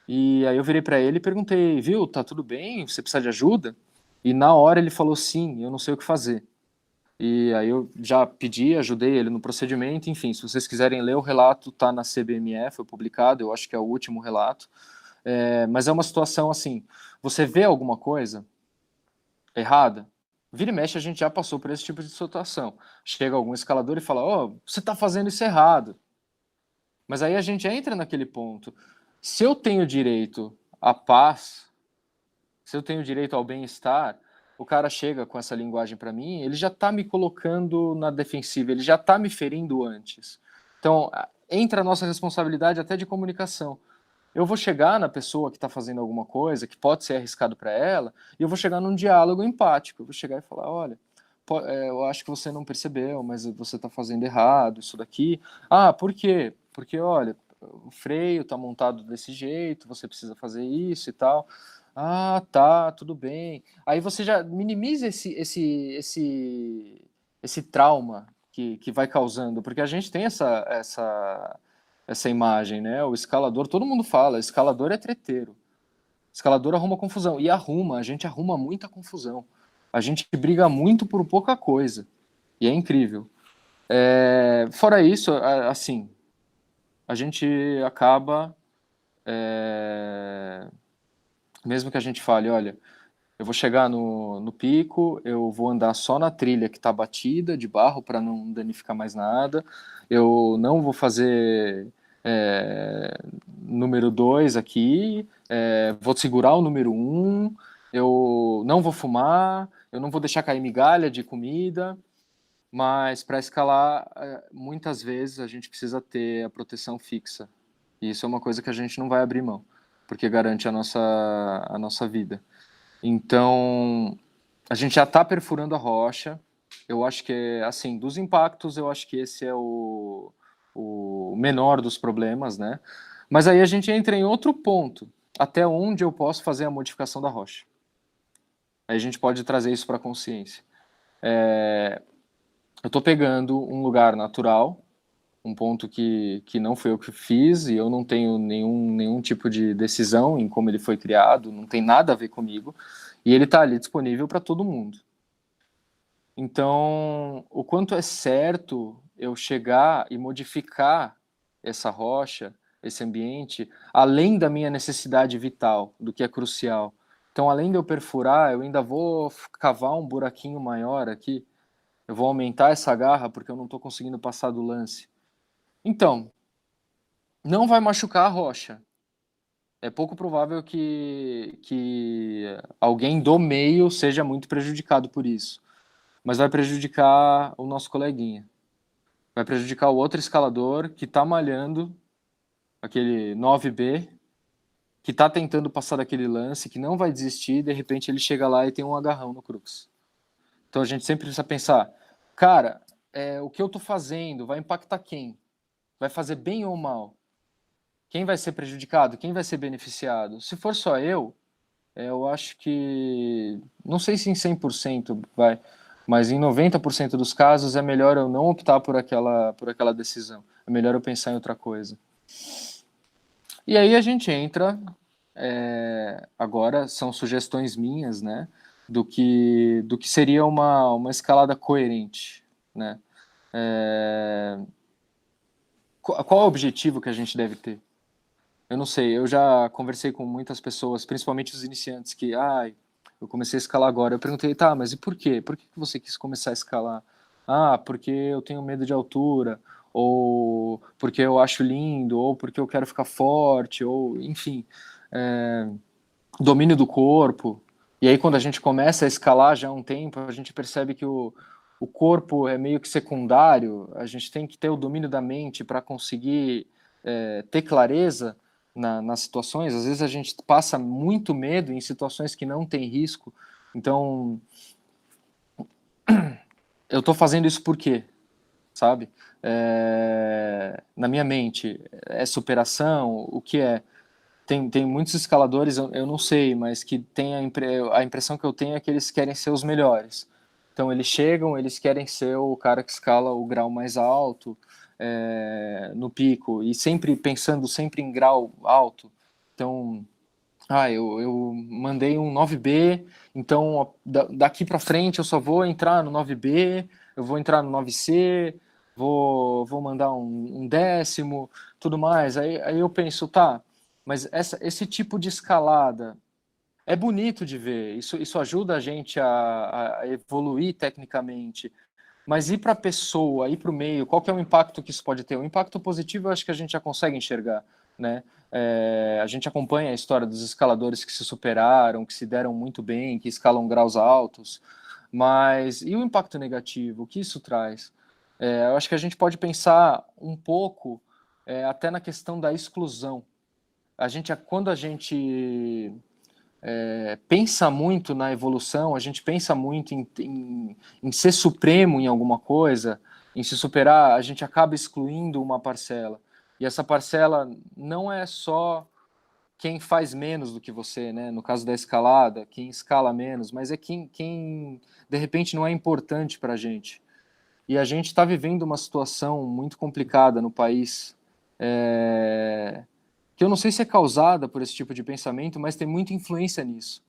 E aí eu virei para ele e perguntei, viu, tá tudo bem? Você precisa de ajuda? E na hora ele falou, sim, eu não sei o que fazer. E aí eu já pedi, ajudei ele no procedimento, enfim, se vocês quiserem ler o relato, tá na CBME, foi publicado, eu acho que é o último relato. Mas é uma situação assim, você vê alguma coisa errada, vira e mexe, a gente já passou por esse tipo de situação. Chega algum escalador e fala, você está fazendo isso errado. Mas aí a gente entra naquele ponto. Se eu tenho direito à paz, se eu tenho direito ao bem-estar, o cara chega com essa linguagem para mim, ele já está me colocando na defensiva, ele já está me ferindo antes. Então, entra a nossa responsabilidade até de comunicação. Eu vou chegar na pessoa que está fazendo alguma coisa, que pode ser arriscado para ela, e eu vou chegar num diálogo empático. Eu vou chegar e falar, olha, eu acho que você não percebeu, mas você está fazendo errado, isso daqui. Ah, por quê? Porque, olha, o freio está montado desse jeito, você precisa fazer isso e tal. Ah, tá, tudo bem. Aí você já minimiza esse trauma que vai causando, porque a gente tem essa imagem, né? O escalador, todo mundo fala, escalador é treteiro. Escalador arruma confusão. E a gente arruma muita confusão. A gente briga muito por pouca coisa. E é incrível. Fora isso, assim, a gente acaba, mesmo que a gente fale, olha, eu vou chegar no pico, eu vou andar só na trilha que está batida de barro para não danificar mais nada, eu não vou fazer número 2 aqui, vou segurar o número 1, eu não vou fumar, eu não vou deixar cair migalha de comida, mas para escalar, muitas vezes a gente precisa ter a proteção fixa. E isso é uma coisa que a gente não vai abrir mão, porque garante a nossa vida. Então, a gente já está perfurando a rocha. Eu acho que, assim, dos impactos, eu acho que esse é o menor dos problemas, né? Mas aí a gente entra em outro ponto, até onde eu posso fazer a modificação da rocha. Aí a gente pode trazer isso para a consciência. Eu estou pegando um lugar natural, um ponto que não foi eu que fiz, e eu não tenho nenhum tipo de decisão em como ele foi criado, não tem nada a ver comigo. E ele está ali disponível para todo mundo. Então, o quanto é certo eu chegar e modificar essa rocha, esse ambiente, além da minha necessidade vital, do que é crucial. Então, além de eu perfurar, eu ainda vou cavar um buraquinho maior aqui, eu vou aumentar essa garra porque eu não estou conseguindo passar do lance. Então, não vai machucar a rocha. É pouco provável que alguém do meio seja muito prejudicado por isso. Mas vai prejudicar o nosso coleguinha. Vai prejudicar o outro escalador que está malhando, aquele 9B, que está tentando passar daquele lance, que não vai desistir, e de repente ele chega lá e tem um agarrão no crux. Então a gente sempre precisa pensar, cara, o que eu estou fazendo vai impactar quem? Vai fazer bem ou mal? Quem vai ser prejudicado? Quem vai ser beneficiado? Se for só eu acho que, não sei se em 100% vai, mas em 90% dos casos é melhor eu não optar por aquela decisão. É melhor eu pensar em outra coisa. E aí a gente entra, agora são sugestões minhas, né, do que seria uma escalada coerente, né? Qual é o objetivo que a gente deve ter? Eu não sei, eu já conversei com muitas pessoas, principalmente os iniciantes, que, eu comecei a escalar agora. Eu perguntei, tá, mas e por quê? Por que você quis começar a escalar? Ah, porque eu tenho medo de altura, ou porque eu acho lindo, ou porque eu quero ficar forte, ou, enfim, domínio do corpo. E aí, quando a gente começa a escalar já há um tempo, a gente percebe que o corpo é meio que secundário, a gente tem que ter o domínio da mente para conseguir ter clareza nas situações. Às vezes a gente passa muito medo em situações que não tem risco. Então, eu estou fazendo isso por quê? Sabe? Na minha mente, é superação? O que é? Tem muitos escaladores, eu não sei, mas que tem a impressão que eu tenho é que eles querem ser os melhores. Então eles chegam, eles querem ser o cara que escala o grau mais alto, no pico, e sempre pensando sempre em grau alto. Então, eu mandei um 9B, então daqui para frente eu só vou entrar no 9B, eu vou entrar no 9C, vou mandar um décimo, tudo mais. Aí eu penso, tá, mas esse tipo de escalada é bonito de ver, isso ajuda a gente a evoluir tecnicamente, mas ir para a pessoa, ir para o meio, qual que é o impacto que isso pode ter? O impacto positivo eu acho que a gente já consegue enxergar, né? A gente acompanha a história dos escaladores que se superaram, que se deram muito bem, que escalam graus altos, mas e o impacto negativo? O que isso traz? Eu acho que a gente pode pensar um pouco até na questão da exclusão. Quando a gente pensa muito na evolução, a gente pensa muito em ser supremo em alguma coisa, em se superar, a gente acaba excluindo uma parcela. E essa parcela não é só quem faz menos do que você, né? No caso da escalada, quem escala menos, mas é quem de repente não é importante para a gente. E a gente está vivendo uma situação muito complicada no país, que eu não sei se é causada por esse tipo de pensamento, mas tem muita influência nisso.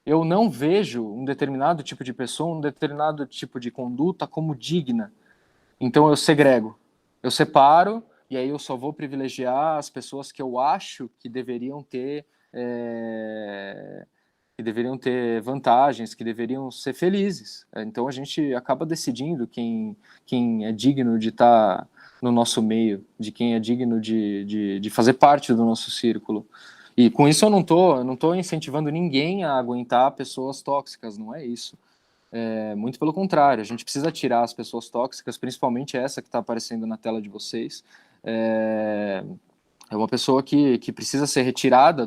Eu não vejo um determinado tipo de pessoa, um determinado tipo de conduta como digna. Então eu segrego, eu separo, e aí eu só vou privilegiar as pessoas que eu acho que deveriam ter vantagens, que deveriam ser felizes. Então a gente acaba decidindo quem é digno de estar no nosso meio, de quem é digno de fazer parte do nosso círculo. E com isso eu não tô incentivando ninguém a aguentar pessoas tóxicas, não é isso. Muito pelo contrário, a gente precisa tirar as pessoas tóxicas, principalmente essa que está aparecendo na tela de vocês. É uma pessoa que precisa ser retirada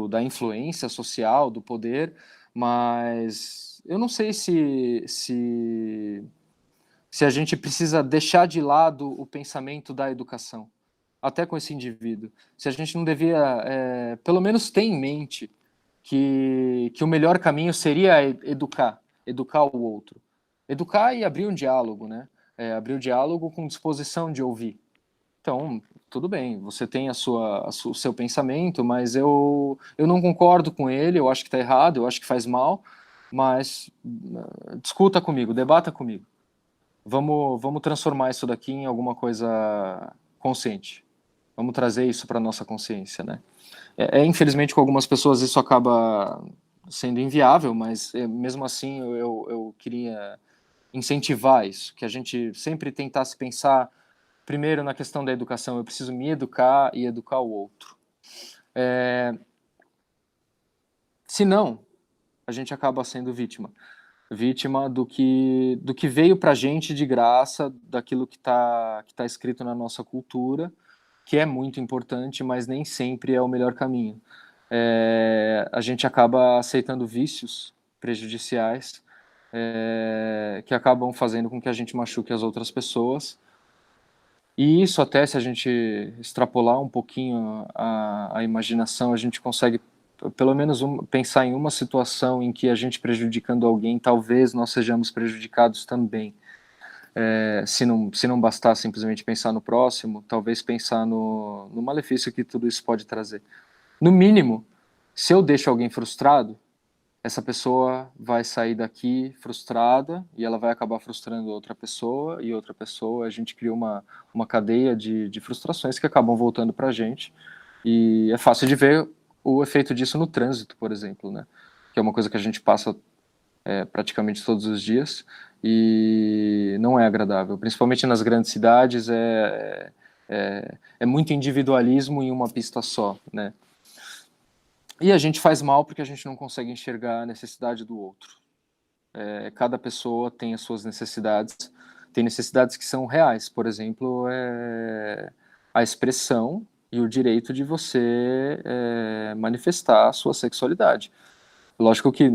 da influência social, do poder, mas eu não sei se a gente precisa deixar de lado o pensamento da educação, até com esse indivíduo. Se a gente não devia, pelo menos ter em mente que o melhor caminho seria educar o outro. Educar e abrir um diálogo, né? Abrir o diálogo com disposição de ouvir. Então, tudo bem, você tem o seu pensamento, mas eu não concordo com ele, eu acho que está errado, eu acho que faz mal, mas discuta comigo, debata comigo. Vamos transformar isso daqui em alguma coisa consciente. Vamos trazer isso para nossa consciência, né? Infelizmente, com algumas pessoas isso acaba sendo inviável, mas mesmo assim eu queria incentivar isso, que a gente sempre tentasse pensar primeiro na questão da educação. Eu preciso me educar e educar o outro. Se não, a gente acaba sendo vítima do que veio para a gente de graça, daquilo que tá escrito na nossa cultura, que é muito importante, mas nem sempre é o melhor caminho. A gente acaba aceitando vícios prejudiciais que acabam fazendo com que a gente machuque as outras pessoas. E isso até, se a gente extrapolar um pouquinho a imaginação, a gente consegue pelo menos pensar em uma situação em que a gente prejudicando alguém, talvez nós sejamos prejudicados também. Se não bastar simplesmente pensar no próximo, talvez pensar no malefício que tudo isso pode trazer. No mínimo, se eu deixo alguém frustrado, essa pessoa vai sair daqui frustrada e ela vai acabar frustrando outra pessoa, a gente cria uma cadeia de frustrações que acabam voltando para a gente. E é fácil de ver o efeito disso no trânsito, por exemplo, né? Que é uma coisa que a gente passa praticamente todos os dias e não é agradável, principalmente nas grandes cidades. É muito individualismo em uma pista só, né? E a gente faz mal porque a gente não consegue enxergar a necessidade do outro. Cada pessoa tem as suas necessidades, tem necessidades que são reais, por exemplo, a expressão e o direito de você manifestar a sua sexualidade. Lógico que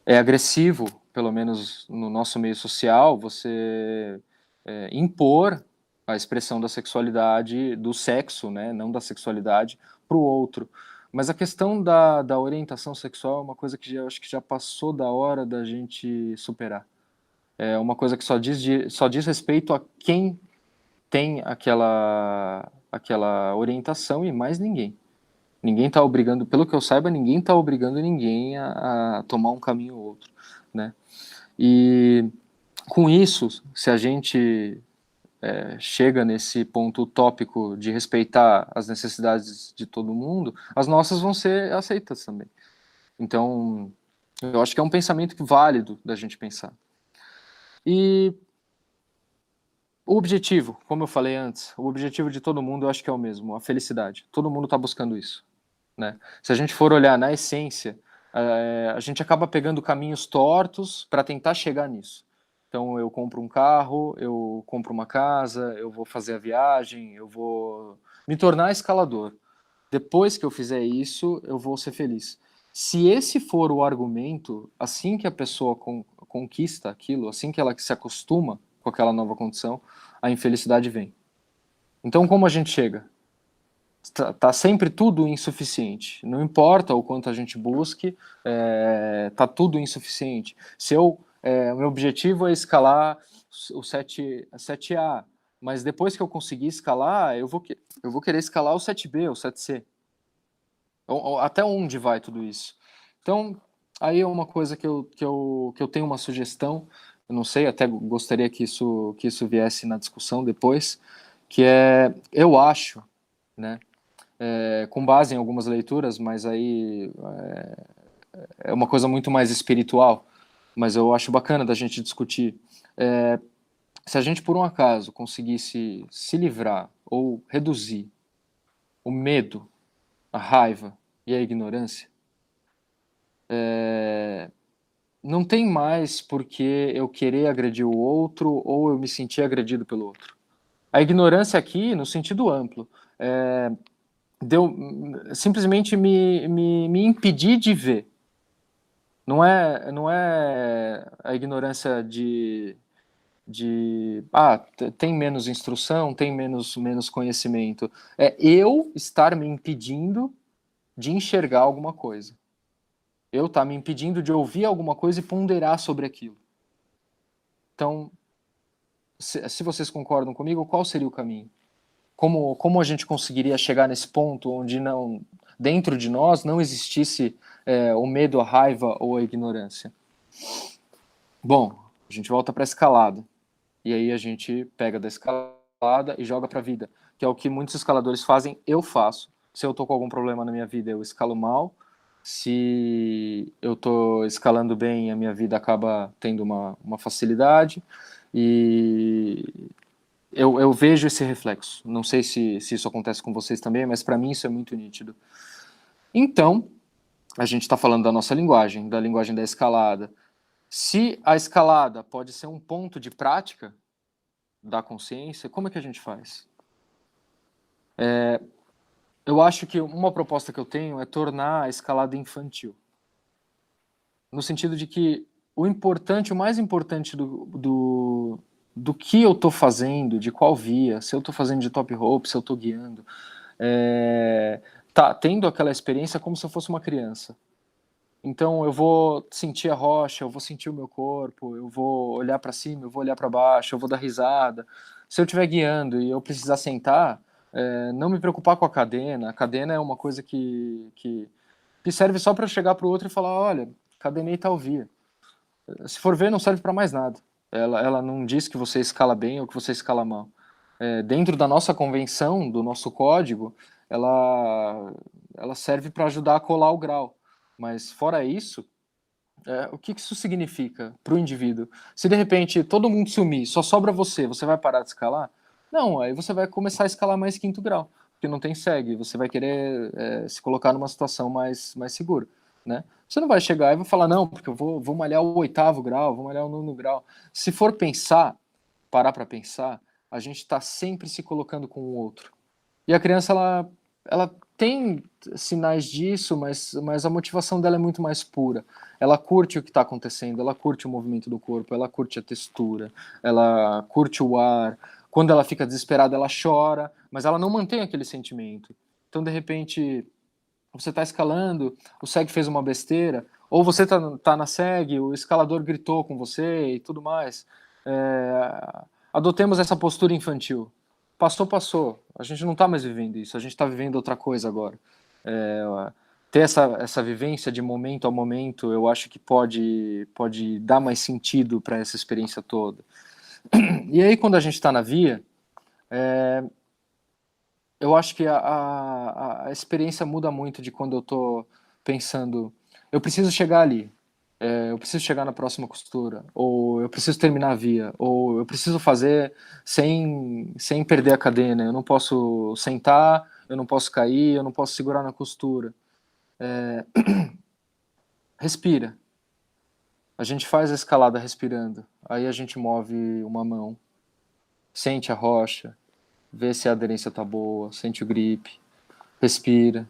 é agressivo, pelo menos no nosso meio social, você impor a expressão da sexualidade, do sexo, né, não da sexualidade, para o outro. Mas a questão da orientação sexual é uma coisa que eu acho que já passou da hora da gente superar. É uma coisa que só diz respeito a quem tem aquela orientação e mais ninguém. Ninguém está obrigando, pelo que eu saiba, ninguém está obrigando ninguém a tomar um caminho ou outro, né? E com isso, se a gente chega nesse ponto utópico de respeitar as necessidades de todo mundo, as nossas vão ser aceitas também. Então, eu acho que é um pensamento válido da gente pensar. E o objetivo, como eu falei antes, o objetivo de todo mundo eu acho que é o mesmo, a felicidade. Todo mundo está buscando isso, né? Se a gente for olhar na essência, a gente acaba pegando caminhos tortos para tentar chegar nisso. Então eu compro um carro, eu compro uma casa, eu vou fazer a viagem, eu vou me tornar escalador. Depois que eu fizer isso, eu vou ser feliz. Se esse for o argumento, assim que a pessoa conquista aquilo, assim que ela se acostuma com aquela nova condição, a infelicidade vem. Então como a gente chega? Tá sempre tudo insuficiente. Não importa o quanto a gente busque, tá tudo insuficiente. O meu objetivo é escalar o 7A, mas depois que eu conseguir escalar, eu vou querer escalar o 7B, o 7C. Até onde vai tudo isso? Então, aí é uma coisa que eu tenho uma sugestão, eu não sei, até gostaria que isso viesse na discussão depois, que eu acho, né, com base em algumas leituras, mas aí é uma coisa muito mais espiritual, mas eu acho bacana da gente discutir. Se a gente, por um acaso, conseguisse se livrar ou reduzir o medo, a raiva e a ignorância, não tem mais porque eu querer agredir o outro ou eu me sentir agredido pelo outro. A ignorância aqui, no sentido amplo, simplesmente me impedir de ver. Não é a ignorância tem menos instrução, tem menos conhecimento. É eu estar me impedindo de enxergar alguma coisa. Eu estar me impedindo de ouvir alguma coisa e ponderar sobre aquilo. Então, se vocês concordam comigo, qual seria o caminho? como a gente conseguiria chegar nesse ponto onde não, dentro de nós não existisse o medo, a raiva ou a ignorância? Bom, a gente volta para a escalada. E aí a gente pega da escalada e joga para a vida, que é o que muitos escaladores fazem, eu faço. Se eu tô com algum problema na minha vida, eu escalo mal. Se eu tô escalando bem, a minha vida acaba tendo uma facilidade. E eu vejo esse reflexo. Não sei se isso acontece com vocês também, mas para mim isso é muito nítido. Então, a gente está falando da nossa linguagem, da linguagem da escalada. Se a escalada pode ser um ponto de prática da consciência, como é que a gente faz? Eu acho que uma proposta que eu tenho é tornar a escalada infantil. No sentido de que o mais importante do que eu estou fazendo, de qual via, se eu estou fazendo de top rope, se eu estou guiando, tá tendo aquela experiência como se eu fosse uma criança. Então eu vou sentir a rocha, eu vou sentir o meu corpo, eu vou olhar para cima, eu vou olhar para baixo, eu vou dar risada. Se eu estiver guiando e eu precisar sentar, não me preocupar com a cadena é uma coisa que serve só para chegar para o outro e falar, olha, cadenei tal via. Se for ver, não serve para mais nada. Ela não diz que você escala bem ou que você escala mal. Dentro da nossa convenção, do nosso código, ela serve para ajudar a colar o grau. Mas fora isso, o que isso significa para o indivíduo? Se de repente todo mundo sumir, só sobra você vai parar de escalar? Não, aí você vai começar a escalar mais quinto grau, porque não tem segue, você vai querer se colocar numa situação mais segura, né? Você não vai chegar e vai falar, não, porque eu vou malhar o 8º grau, vou malhar o 9º grau. Se for parar para pensar, a gente está sempre se colocando com o outro. E a criança, ela tem sinais disso, mas a motivação dela é muito mais pura. Ela curte o que está acontecendo, ela curte o movimento do corpo, ela curte a textura, ela curte o ar. Quando ela fica desesperada, ela chora, mas ela não mantém aquele sentimento. Então, de repente, você está escalando, o SEG fez uma besteira, ou você tá na SEG, o escalador gritou com você e tudo mais. Adotemos essa postura infantil. Passou. A gente não está mais vivendo isso, a gente está vivendo outra coisa agora. Ter essa vivência de momento a momento, eu acho que pode dar mais sentido para essa experiência toda. E aí, quando a gente está na via, eu acho que a experiência muda muito de quando eu estou pensando, eu preciso chegar ali, eu preciso chegar na próxima costura, ou eu preciso terminar a via, ou eu preciso fazer sem perder a cadena, eu não posso sentar, eu não posso cair, eu não posso segurar na costura. Respira. A gente faz a escalada respirando, aí a gente move uma mão, sente a rocha, vê se a aderência tá boa, sente o grip, respira,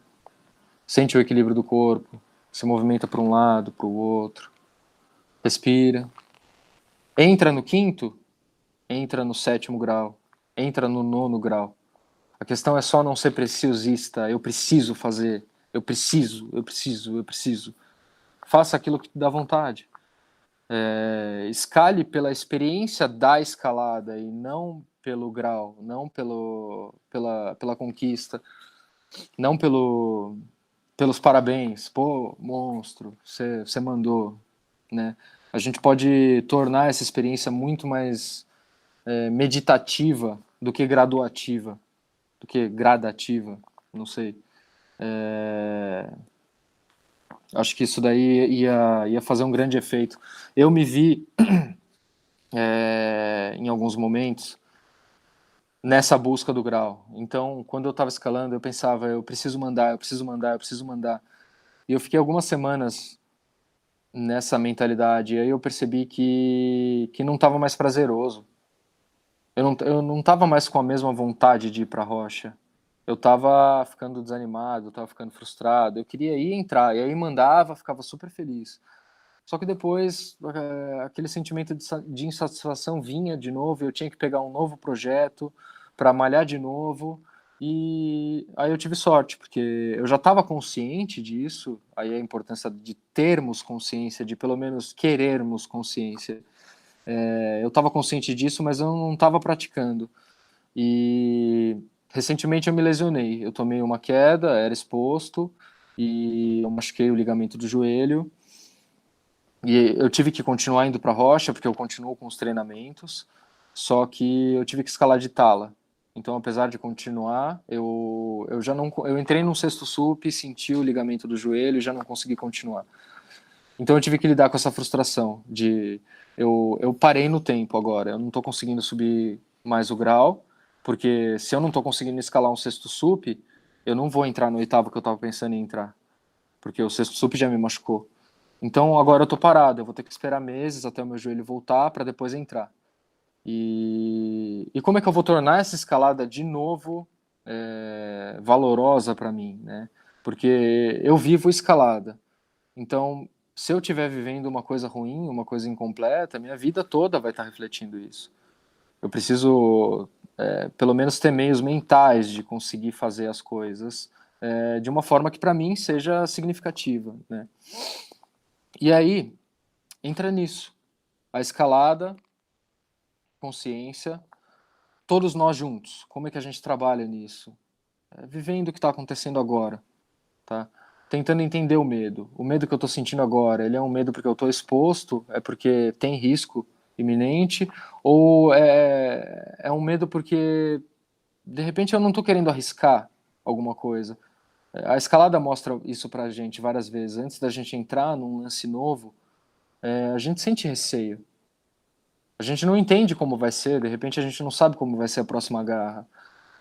sente o equilíbrio do corpo, se movimenta para um lado, para o outro, respira, entra no 5º, entra no 7º grau, entra no 9º grau. A questão é só não ser preciosista, eu preciso fazer, eu preciso. Faça aquilo que te dá vontade. Escale pela experiência da escalada e não pelo grau, não pela conquista, não pelos parabéns. Pô, monstro, você mandou, né? A gente pode tornar essa experiência muito mais meditativa do que graduativa, do que gradativa, não sei. Acho que isso daí ia fazer um grande efeito. Eu me vi em alguns momentos nessa busca do grau. Então, quando eu estava escalando, eu pensava, eu preciso mandar. E eu fiquei algumas semanas nessa mentalidade. E aí eu percebi que não estava mais prazeroso. Eu não estava mais com a mesma vontade de ir para a rocha. Eu estava ficando desanimado, eu estava ficando frustrado. Eu queria ir entrar, e aí mandava, ficava super feliz. Só que depois, aquele sentimento de insatisfação vinha de novo, eu tinha que pegar um novo projeto para malhar de novo, e aí eu tive sorte, porque eu já estava consciente disso, aí a importância de termos consciência, de pelo menos querermos consciência. Eu estava consciente disso, mas eu não estava praticando. E recentemente eu me lesionei. Eu tomei uma queda, era exposto, e eu machuquei o ligamento do joelho. E eu tive que continuar indo para a rocha, porque eu continuo com os treinamentos, só que eu tive que escalar de tala. Então, apesar de continuar, eu já não, eu entrei num sexto sup, senti o ligamento do joelho e já não consegui continuar. Então eu tive que lidar com essa frustração de eu parei no tempo agora, eu não estou conseguindo subir mais o grau, porque se eu não estou conseguindo escalar um sexto sup, eu não vou entrar no oitavo que eu estava pensando em entrar, porque o sexto sup já me machucou. Então agora eu estou parado, eu vou ter que esperar meses até o meu joelho voltar para depois entrar. E como é que eu vou tornar essa escalada de novo valorosa para mim, né? Porque eu vivo escalada. Então, se eu estiver vivendo uma coisa ruim, uma coisa incompleta, minha vida toda vai estar refletindo isso. Eu preciso, pelo menos, ter meios mentais de conseguir fazer as coisas de uma forma que para mim seja significativa, né? E aí, entra nisso. A escalada, consciência, todos nós juntos. Como é que a gente trabalha nisso? Vivendo o que está acontecendo agora, tá? Tentando entender o medo. O medo que eu estou sentindo agora, ele é um medo porque eu estou exposto? É porque tem risco iminente? Ou é um medo porque, de repente, eu não estou querendo arriscar alguma coisa? A escalada mostra isso pra gente várias vezes. Antes da gente entrar num lance novo, a gente sente receio. A gente não entende como vai ser, de repente a gente não sabe como vai ser a próxima garra.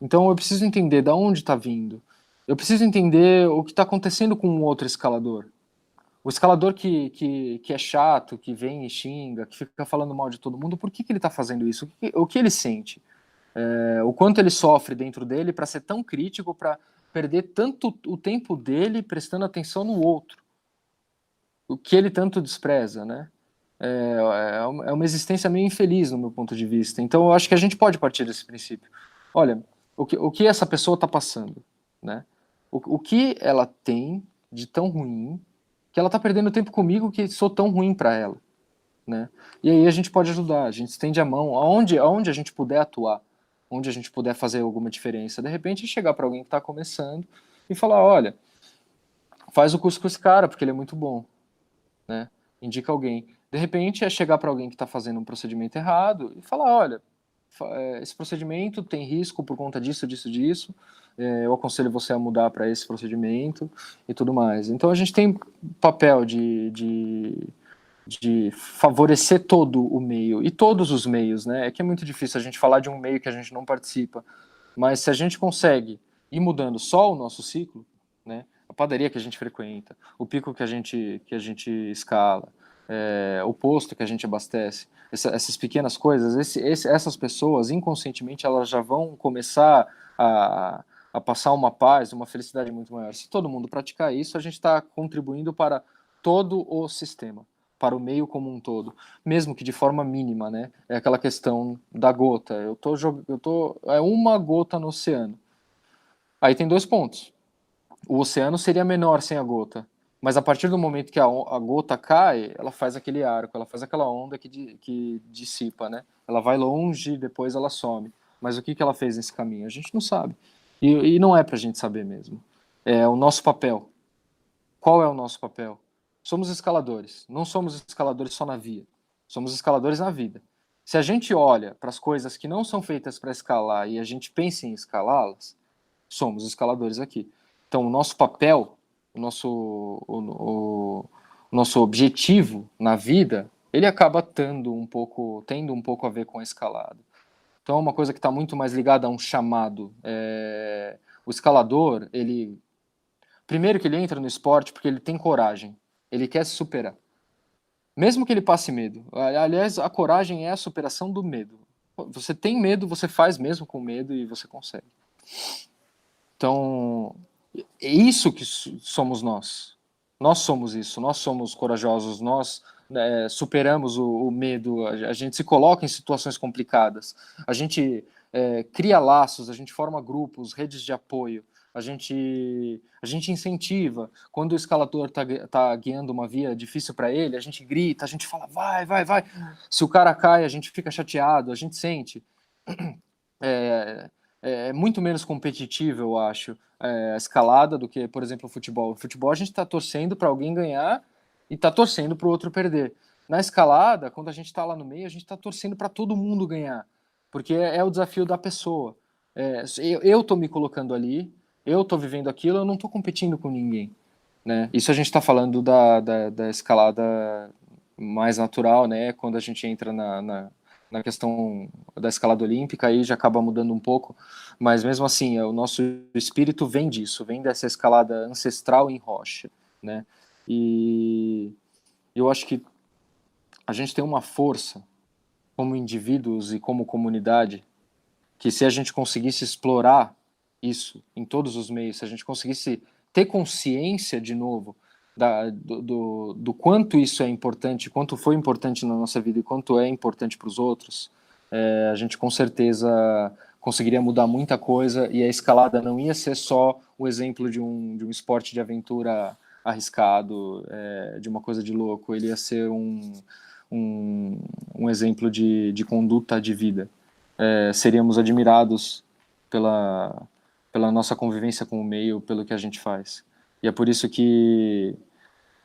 Então eu preciso entender de onde está vindo. Eu preciso entender o que está acontecendo com um outro escalador. O escalador que é chato, que vem e xinga, que fica falando mal de todo mundo, por que ele está fazendo isso? O que ele sente? O quanto ele sofre dentro dele para ser tão crítico, para perder tanto o tempo dele prestando atenção no outro. O que ele tanto despreza, né? É uma existência meio infeliz no meu ponto de vista. Então eu acho que a gente pode partir desse princípio. Olha, o que essa pessoa está passando, né? O que ela tem de tão ruim que ela está perdendo tempo comigo que sou tão ruim para ela, né? E aí a gente pode ajudar, a gente estende a mão aonde a gente puder atuar, onde a gente puder fazer alguma diferença. De repente chegar para alguém que está começando e falar, olha, faz o curso com esse cara porque ele é muito bom, né? Indica alguém. De repente é chegar para alguém que está fazendo um procedimento errado e falar, olha, esse procedimento tem risco por conta disso, disso, disso, eu aconselho você a mudar para esse procedimento e tudo mais. Então a gente tem papel de favorecer todo o meio, e todos os meios, né? É que é muito difícil a gente falar de um meio que a gente não participa, mas se a gente consegue ir mudando só o nosso ciclo, né? A padaria que a gente frequenta, o pico que a gente escala, o posto que a gente abastece, essas pequenas coisas, essas pessoas, inconscientemente, elas já vão começar a passar uma paz, uma felicidade muito maior. Se todo mundo praticar isso, a gente está contribuindo para todo o sistema, para o meio como um todo, mesmo que de forma mínima, né? É aquela questão da gota. É uma gota no oceano. Aí tem dois pontos. O oceano seria menor sem a gota, mas a partir do momento que a gota cai, ela faz aquele arco, ela faz aquela onda que dissipa, né? Ela vai longe, depois ela some. Mas o que ela fez nesse caminho? A gente não sabe. E não é pra gente saber mesmo. É o nosso papel. Qual é o nosso papel? Somos escaladores. Não somos escaladores só na via. Somos escaladores na vida. Se a gente olha para as coisas que não são feitas para escalar e a gente pensa em escalá-las, somos escaladores aqui. Então, o nosso papel, o nosso objetivo na vida, ele acaba tendo um pouco a ver com a escalada. Então, é uma coisa que está muito mais ligada a um chamado. O escalador, primeiro que ele entra no esporte porque ele tem coragem, ele quer se superar. Mesmo que ele passe medo. Aliás, a coragem é a superação do medo. Você tem medo, você faz mesmo com medo e você consegue. Então, é isso que somos nós. Nós somos isso, nós somos corajosos, nós superamos o medo, a gente se coloca em situações complicadas, a gente cria laços, a gente forma grupos, redes de apoio, a gente incentiva. Quando o escalador tá guiando uma via difícil para ele, a gente grita, a gente fala, vai, vai, vai. Se o cara cai, a gente fica chateado, a gente sente. é muito menos competitivo, eu acho, a escalada do que, por exemplo, o futebol. O futebol a gente está torcendo para alguém ganhar e está torcendo para o outro perder. Na escalada, quando a gente está lá no meio, a gente está torcendo para todo mundo ganhar, porque é o desafio da pessoa. Eu estou me colocando ali, eu estou vivendo aquilo, eu não estou competindo com ninguém, né? Isso a gente está falando da escalada mais natural, né? Quando a gente entra na questão da escalada olímpica, aí já acaba mudando um pouco, mas mesmo assim, o nosso espírito vem disso, vem dessa escalada ancestral em rocha, né? E eu acho que a gente tem uma força como indivíduos e como comunidade que, se a gente conseguisse explorar isso em todos os meios, se a gente conseguisse ter consciência de novo do quanto isso é importante, quanto foi importante na nossa vida e quanto é importante para os outros, a gente com certeza conseguiria mudar muita coisa, e a escalada não ia ser só o exemplo de um esporte de aventura arriscado, de uma coisa de louco, ele ia ser um exemplo de conduta de vida. Seríamos admirados pela nossa convivência com o meio, pelo que a gente faz. E é por isso que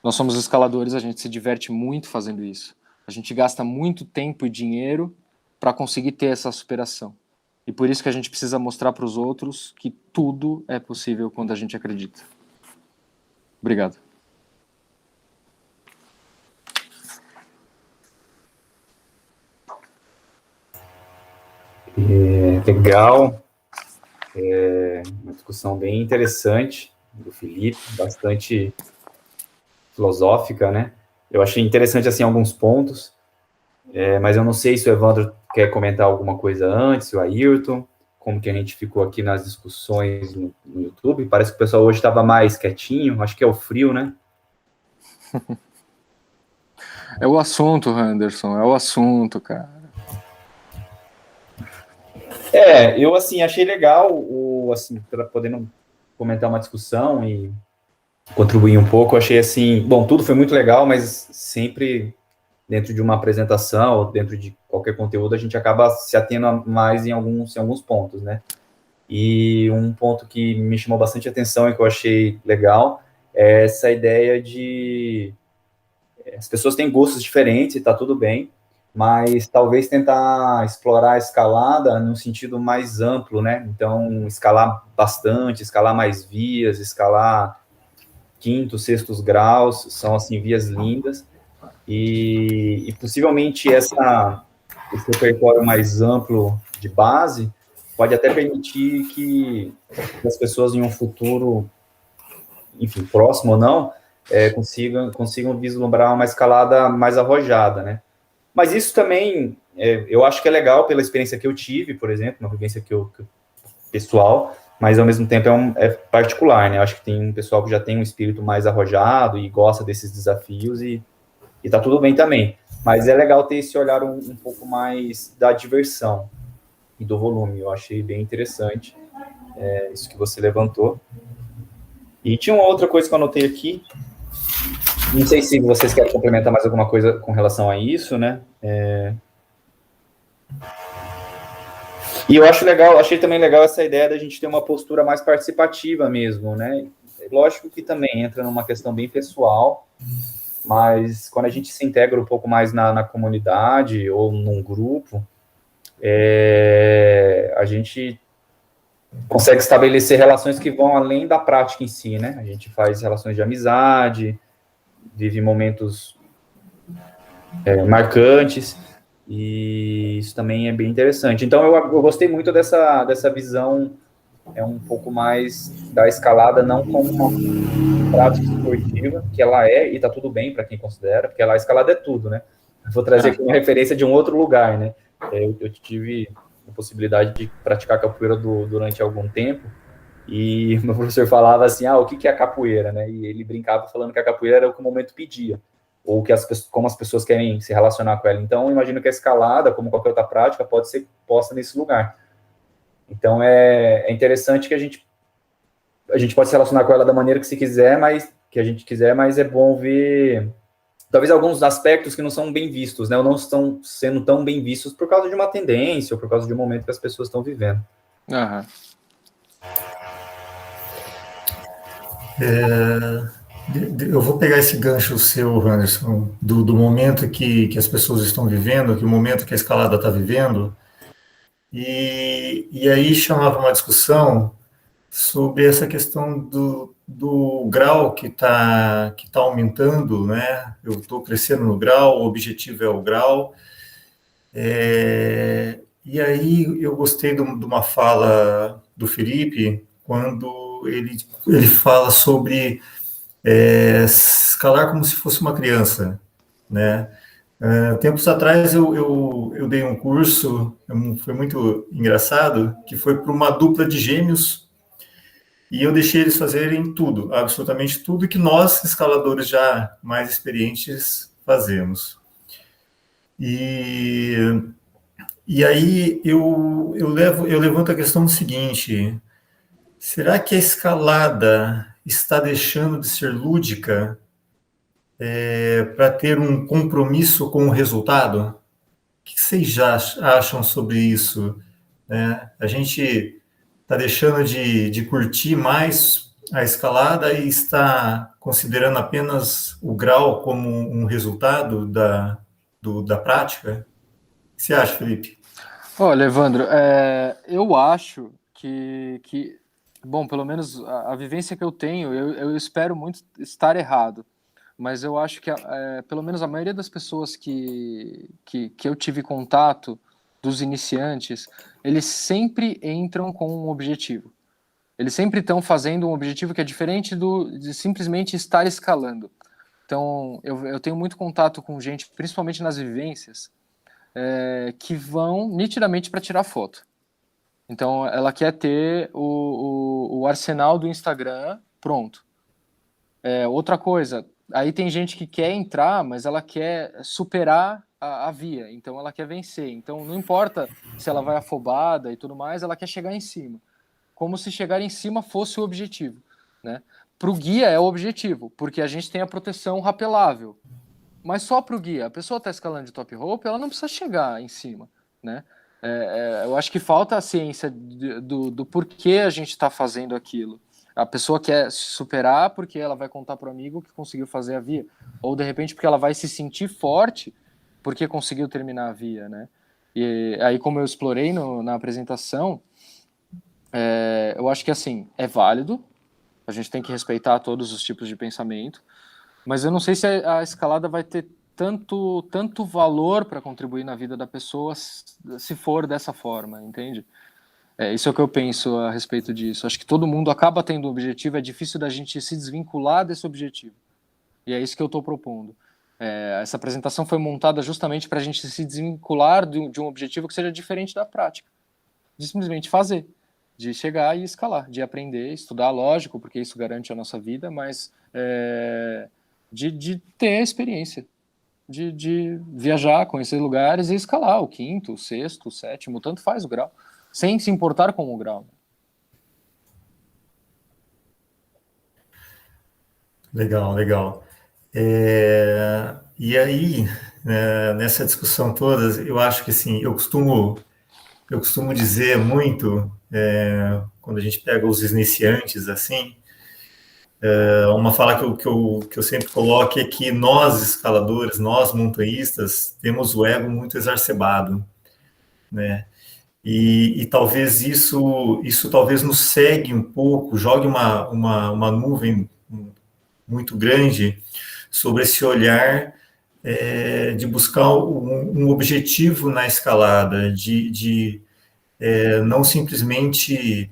nós somos escaladores, a gente se diverte muito fazendo isso. A gente gasta muito tempo e dinheiro para conseguir ter essa superação. E por isso que a gente precisa mostrar para os outros que tudo é possível quando a gente acredita. Obrigado. Legal. Uma discussão bem interessante do Felipe, bastante filosófica, né? Eu achei interessante, assim, alguns pontos, mas eu não sei se o Evandro quer comentar alguma coisa antes, o Ayrton, como que a gente ficou aqui nas discussões no YouTube. Parece que o pessoal hoje estava mais quietinho, acho que é o frio, né? É o assunto, Anderson, é o assunto, cara. Eu, assim, achei legal, assim, para poder comentar uma discussão e contribuir um pouco. Eu achei, assim, bom, tudo foi muito legal, mas sempre dentro de uma apresentação ou dentro de qualquer conteúdo, a gente acaba se atendo mais em alguns pontos, né? E um ponto que me chamou bastante atenção e que eu achei legal é essa ideia de as pessoas têm gostos diferentes e tá tudo bem, mas talvez tentar explorar a escalada no sentido mais amplo, né? Então, escalar bastante, escalar mais vias, escalar quintos, sextos graus, são, assim, vias lindas, e possivelmente esse repertório mais amplo de base pode até permitir que as pessoas em um futuro, enfim, próximo ou não, consigam vislumbrar uma escalada mais arrojada, né? Mas isso também, eu acho que é legal pela experiência que eu tive, por exemplo, uma vivência pessoal, mas ao mesmo tempo é particular, né? Eu acho que tem um pessoal que já tem um espírito mais arrojado e gosta desses desafios e tá tudo bem também. Mas é legal ter esse olhar um pouco mais da diversão e do volume. Eu achei bem interessante isso que você levantou. E tinha uma outra coisa que eu anotei aqui. Não sei se vocês querem complementar mais alguma coisa com relação a isso, né? E eu achei também legal essa ideia da gente ter uma postura mais participativa mesmo, né? Lógico que também entra numa questão bem pessoal, mas quando a gente se integra um pouco mais na comunidade ou num grupo, a gente consegue estabelecer relações que vão além da prática em si, né? A gente faz relações de amizade, vive momentos marcantes, e isso também é bem interessante. Então, eu gostei muito dessa visão um pouco mais da escalada, não como uma prática esportiva, que ela e tá tudo bem para quem considera, porque a escalada é tudo, né? Eu vou trazer aqui uma referência de um outro lugar, né? Eu tive a possibilidade de praticar capoeira durante algum tempo, e o meu professor falava assim, o que é a capoeira, né? E ele brincava falando que a capoeira era o que o momento pedia, ou como as pessoas querem se relacionar com ela. Então, eu imagino que a escalada, como qualquer outra prática, pode ser posta nesse lugar. Então, é interessante que a gente pode se relacionar com ela da maneira que a gente quiser, mas é bom ver, talvez, alguns aspectos que não são bem vistos, né? Ou não estão sendo tão bem vistos por causa de uma tendência, ou por causa de um momento que as pessoas estão vivendo. Aham. Eu vou pegar esse gancho seu, Anderson, do momento que as pessoas estão vivendo, que o momento que a escalada está vivendo, e aí chamava uma discussão sobre essa questão do grau que tá aumentando, né? Eu estou crescendo no grau, o objetivo é o grau. E aí eu gostei de uma fala do Felipe, quando ele fala sobre escalar como se fosse uma criança, né? Tempos atrás eu dei um curso, foi muito engraçado, que foi para uma dupla de gêmeos, e eu deixei eles fazerem tudo, absolutamente tudo que nós, escaladores já mais experientes, fazemos. E, e aí eu levanto a questão seguinte: será que a escalada está deixando de ser lúdica para ter um compromisso com o resultado? O que vocês já acham sobre isso? A gente está deixando de curtir mais a escalada e está considerando apenas o grau como um resultado da prática? O que você acha, Felipe? Olha, Evandro, eu acho que, bom, pelo menos a vivência que eu tenho, eu espero muito estar errado, mas eu acho que, pelo menos a maioria das pessoas que eu tive contato, dos iniciantes, eles sempre entram com um objetivo. Eles sempre estão fazendo um objetivo que é diferente de simplesmente estar escalando. Então, eu tenho muito contato com gente, principalmente nas vivências, que vão nitidamente para tirar foto. Então, ela quer ter o arsenal do Instagram pronto. Outra coisa, aí tem gente que quer entrar, mas ela quer superar a via, então ela quer vencer. Então, não importa se ela vai afobada e tudo mais, ela quer chegar em cima. Como se chegar em cima fosse o objetivo, né? Para o guia é o objetivo, porque a gente tem a proteção rapelável. Mas só para o guia. A pessoa está escalando de top rope, ela não precisa chegar em cima, né? Eu acho que falta a ciência do porquê a gente está fazendo aquilo. A pessoa quer se superar porque ela vai contar para o amigo que conseguiu fazer a via. Ou, de repente, porque ela vai se sentir forte porque conseguiu terminar a via, né? E aí, como eu explorei na apresentação, eu acho que, assim, é válido. A gente tem que respeitar todos os tipos de pensamento. Mas eu não sei se a escalada vai ter tanto valor para contribuir na vida da pessoa se for dessa forma, entende? Isso é o que eu penso a respeito disso. Acho que todo mundo acaba tendo um objetivo, é difícil da gente se desvincular desse objetivo. E é isso que eu estou propondo. Essa apresentação foi montada justamente para a gente se desvincular de um objetivo que seja diferente da prática. De simplesmente fazer, de chegar e escalar, de aprender, estudar, lógico, porque isso garante a nossa vida, mas de ter a experiência, de viajar, conhecer lugares e escalar o quinto, o sexto, o sétimo, tanto faz o grau, sem se importar com o grau. Legal, legal. E aí, nessa discussão toda, eu acho que assim, eu costumo dizer muito, quando a gente pega os iniciantes assim, uma fala que eu sempre coloco é que nós escaladores, nós montanhistas, temos o ego muito exacerbado, né? E talvez isso talvez nos cegue um pouco, jogue uma nuvem muito grande sobre esse olhar de buscar um objetivo na escalada, de não simplesmente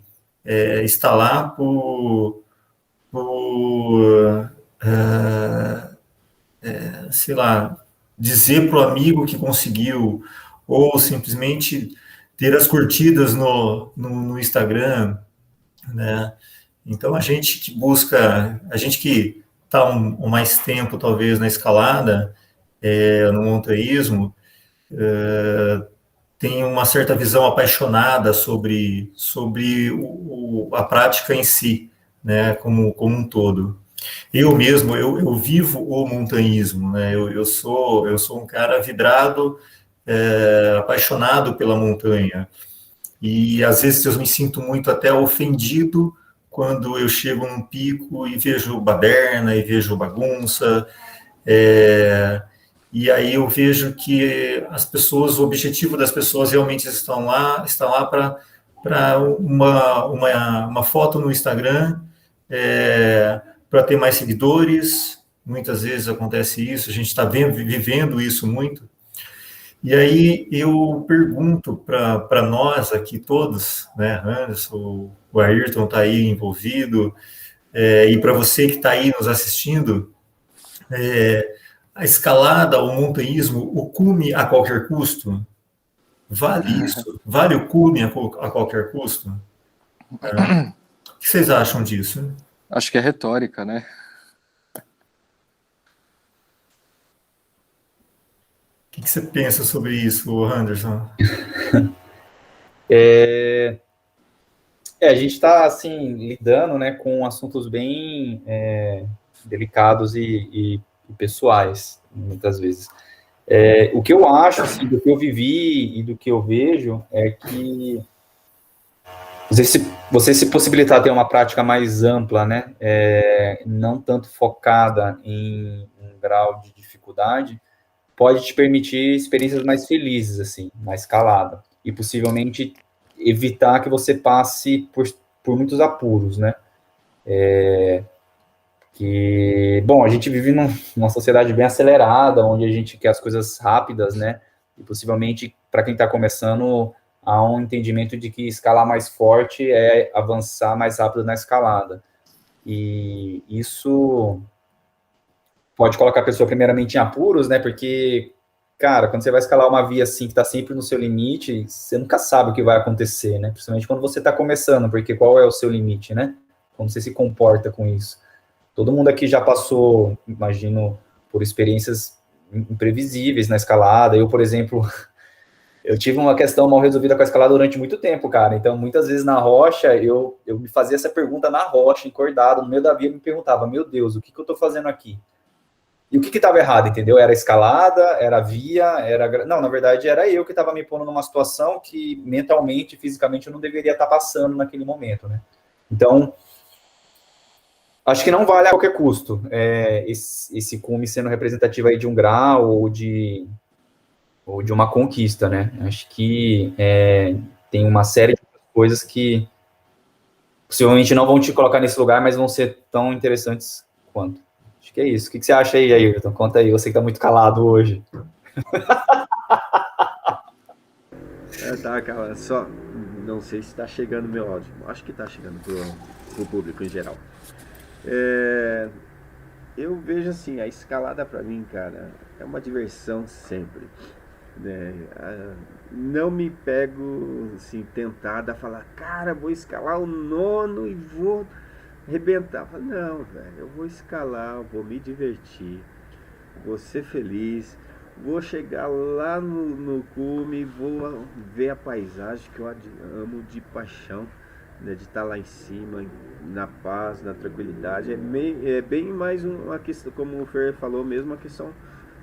estar lá por sei lá, dizer para o amigo que conseguiu, ou simplesmente ter as curtidas no Instagram, né? Então, a gente que está mais tempo, talvez, na escalada, no montanhismo, tem uma certa visão apaixonada sobre a prática em si, né, como um todo. Eu mesmo, eu vivo o montanhismo, né? Eu sou um cara vidrado, apaixonado pela montanha. E às vezes eu me sinto muito até ofendido quando eu chego num pico e vejo baderna e vejo bagunça. E aí eu vejo que as pessoas, o objetivo das pessoas realmente estão lá para uma foto no Instagram, para ter mais seguidores. Muitas vezes acontece isso, a gente está vivendo isso muito. E aí eu pergunto para nós aqui todos, né, Anderson, o Ayrton está aí envolvido, e para você que está aí nos assistindo, a escalada, o montanhismo, o cume a qualquer custo, vale isso? Vale o cume a qualquer custo? O que vocês acham disso? Acho que é retórica, né? O que você pensa sobre isso, Anderson? A gente está assim lidando, né, com assuntos bem delicados e pessoais, muitas vezes. O que eu acho, assim, do que eu vivi e do que eu vejo é que você se possibilitar ter uma prática mais ampla, né, não tanto focada em um grau de dificuldade, pode te permitir experiências mais felizes, assim, na escalada, e possivelmente evitar que você passe por muitos apuros, né? Bom, a gente vive numa sociedade bem acelerada, onde a gente quer as coisas rápidas, né? E possivelmente, para quem está começando, há um entendimento de que escalar mais forte é avançar mais rápido na escalada. E isso pode colocar a pessoa primeiramente em apuros, né? Porque, cara, quando você vai escalar uma via assim que está sempre no seu limite, você nunca sabe o que vai acontecer, né? Principalmente quando você está começando, porque qual é o seu limite, né? Como você se comporta com isso. Todo mundo aqui já passou, imagino, por experiências imprevisíveis na escalada. Eu, por exemplo, eu tive uma questão mal resolvida com a escalada durante muito tempo, cara. Então, muitas vezes na rocha, eu me fazia essa pergunta na rocha, encordado, no meio da via, me perguntava, meu Deus, o que eu tô fazendo aqui? E o que estava errado, entendeu? Era a escalada, era a via, era... Não, na verdade, era eu que estava me pondo numa situação que mentalmente, fisicamente, eu não deveria estar passando naquele momento, né? Então, acho que não vale a qualquer custo esse cume sendo representativo aí de um grau ou de uma conquista, né? Acho que tem uma série de coisas que possivelmente não vão te colocar nesse lugar, mas vão ser tão interessantes quanto. Acho que é isso. O que você acha aí, Ayrton? Conta aí, você que tá muito calado hoje. Tá, cara, só. Não sei se tá chegando meu áudio. Acho que tá chegando pro público em geral. Eu vejo assim, a escalada pra mim, cara, é uma diversão sempre. Né? Não me pego assim, tentado a falar, cara, vou escalar o nono e vou arrebentar. Não, velho, eu vou escalar, vou me divertir, vou ser feliz, vou chegar lá no cume, vou ver a paisagem que eu amo de paixão, né, de estar lá em cima, na paz, na tranquilidade. É bem mais uma questão, como o Fer falou mesmo, uma questão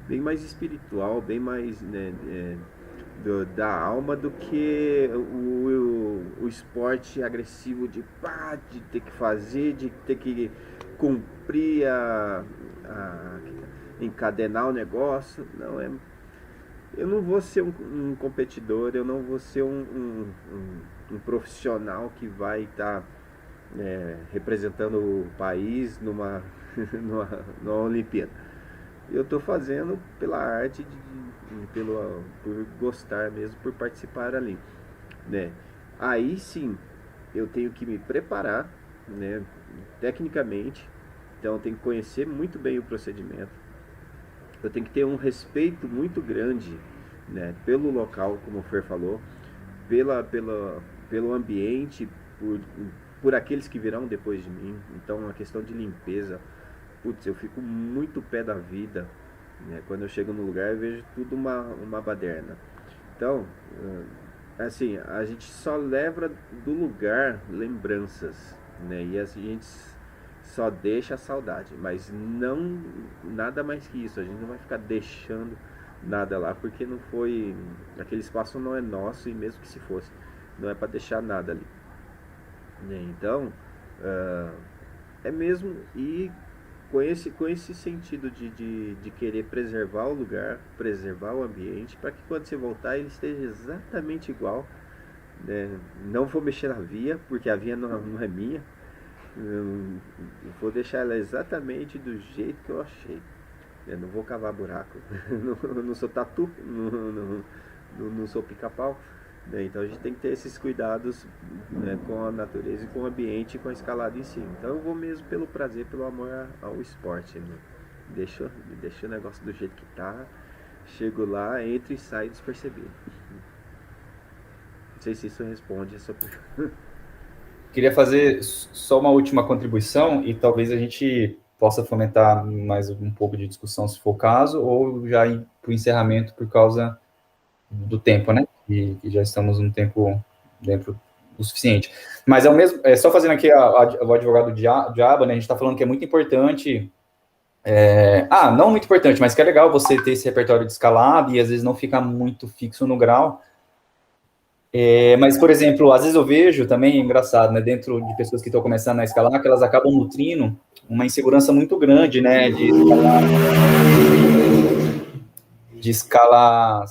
bem mais espiritual, bem mais, né, da alma do que o esporte agressivo de ter que fazer, de ter que cumprir encadenar o negócio. Não é. Eu não vou ser um competidor, eu não vou ser um profissional que vai estar representando o país numa Olimpíada. Eu estou fazendo pela arte, por gostar mesmo, por participar ali, né? Aí sim, eu tenho que me preparar, né, tecnicamente. Então eu tenho que conhecer muito bem o procedimento. Eu tenho que ter um respeito muito grande, né, pelo local, como o Fer falou, pelo ambiente, por aqueles que virão depois de mim. Então a questão de limpeza, putz, eu fico muito pé da vida, né? Quando eu chego no lugar eu vejo tudo uma baderna. Então, assim, a gente só leva do lugar lembranças, né? E a gente só deixa a saudade, mas não nada mais que isso. A gente não vai ficar deixando nada lá, porque não foi, aquele espaço não é nosso, e mesmo que se fosse, não é para deixar nada ali. Né? Então, é mesmo ir com esse sentido de querer preservar o lugar, preservar o ambiente, para que quando você voltar ele esteja exatamente igual. Né? Não vou mexer na via, porque a via não é minha. Eu vou deixar ela exatamente do jeito que eu achei. Eu não vou cavar buraco. Não sou tatu, não sou pica-pau. Né? Então a gente tem que ter esses cuidados, né, com a natureza e com o ambiente e com a escalada em si. Então eu vou mesmo pelo prazer, pelo amor ao esporte. Né? Deixa o negócio do jeito que tá. Chego lá, entro e saio despercebido. Não sei se isso responde a sua pergunta. Queria fazer só uma última contribuição e talvez a gente possa fomentar mais um pouco de discussão, se for o caso, ou já ir para o encerramento por causa do tempo, né? E já estamos um tempo dentro do suficiente. Mas só fazendo aqui o advogado diabo, né? A gente está falando que é muito importante. Não muito importante, mas que é legal você ter esse repertório de escalada e às vezes não ficar muito fixo no grau. Mas, por exemplo, às vezes eu vejo também, é engraçado, né, dentro de pessoas que estão começando a escalar, que elas acabam nutrindo uma insegurança muito grande, né, de escalar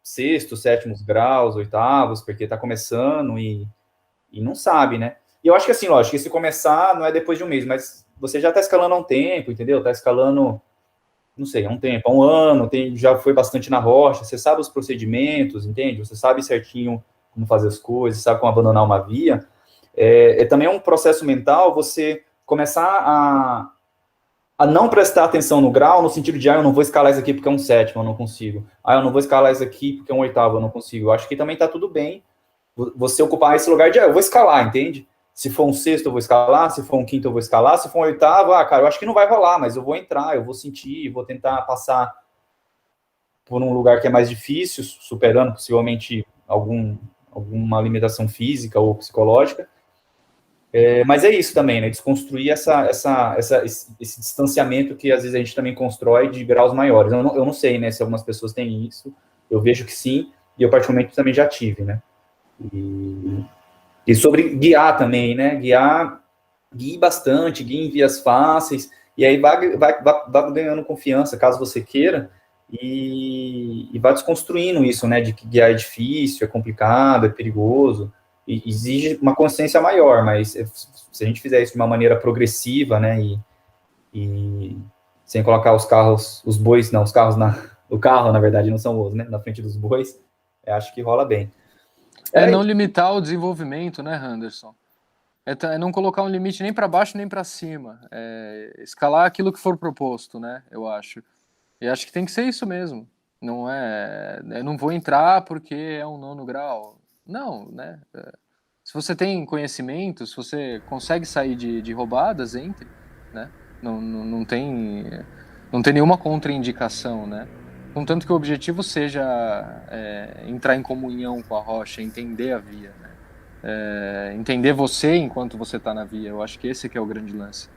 sextos, sétimos graus, oitavos, porque está começando e não sabe, né. E eu acho que assim, lógico, que se começar não é depois de um mês, mas você já está escalando há um tempo, entendeu? Está escalando, não sei, há um tempo, há um ano, já foi bastante na rocha, você sabe os procedimentos, entende? Você sabe certinho como fazer as coisas, sabe como abandonar uma via. Também um processo mental você começar a não prestar atenção no grau, no sentido de, eu não vou escalar isso aqui porque é um sétimo, eu não consigo. Eu não vou escalar isso aqui porque é um oitavo, eu não consigo. Eu acho que também está tudo bem você ocupar esse lugar de, eu vou escalar, entende? Se for um sexto, eu vou escalar. Se for um quinto, eu vou escalar. Se for um oitavo, cara, eu acho que não vai rolar, mas eu vou entrar, eu vou sentir, vou tentar passar por um lugar que é mais difícil, superando possivelmente alguma limitação física ou psicológica. Mas é isso também, né? Desconstruir esse distanciamento que às vezes a gente também constrói de graus maiores. Eu não sei, né, se algumas pessoas têm isso. Eu vejo que sim, e eu particularmente também já tive, né? E sobre guiar também, né? Guie bastante, guie em vias fáceis, e aí vai ganhando confiança, caso você queira, e vai desconstruindo isso, né? De que guiar é difícil, é complicado, é perigoso, e exige uma consciência maior, mas se a gente fizer isso de uma maneira progressiva, né? E sem colocar os carros o carro, na verdade, não são os, né? Na frente dos bois, eu acho que rola bem. Não limitar o desenvolvimento, né, Henderson? É não colocar um limite nem para baixo nem para cima. Escalar aquilo que for proposto, né? Eu acho. E acho que tem que ser isso mesmo. Não eu não vou entrar porque é um 9º grau. Não, né? Se você tem conhecimento, se você consegue sair de roubadas, entre, né? Não tem nenhuma contraindicação, né? Contanto que o objetivo seja entrar em comunhão com a rocha, entender a via, né? Entender você enquanto você está na via. Eu acho que esse que é o grande lance.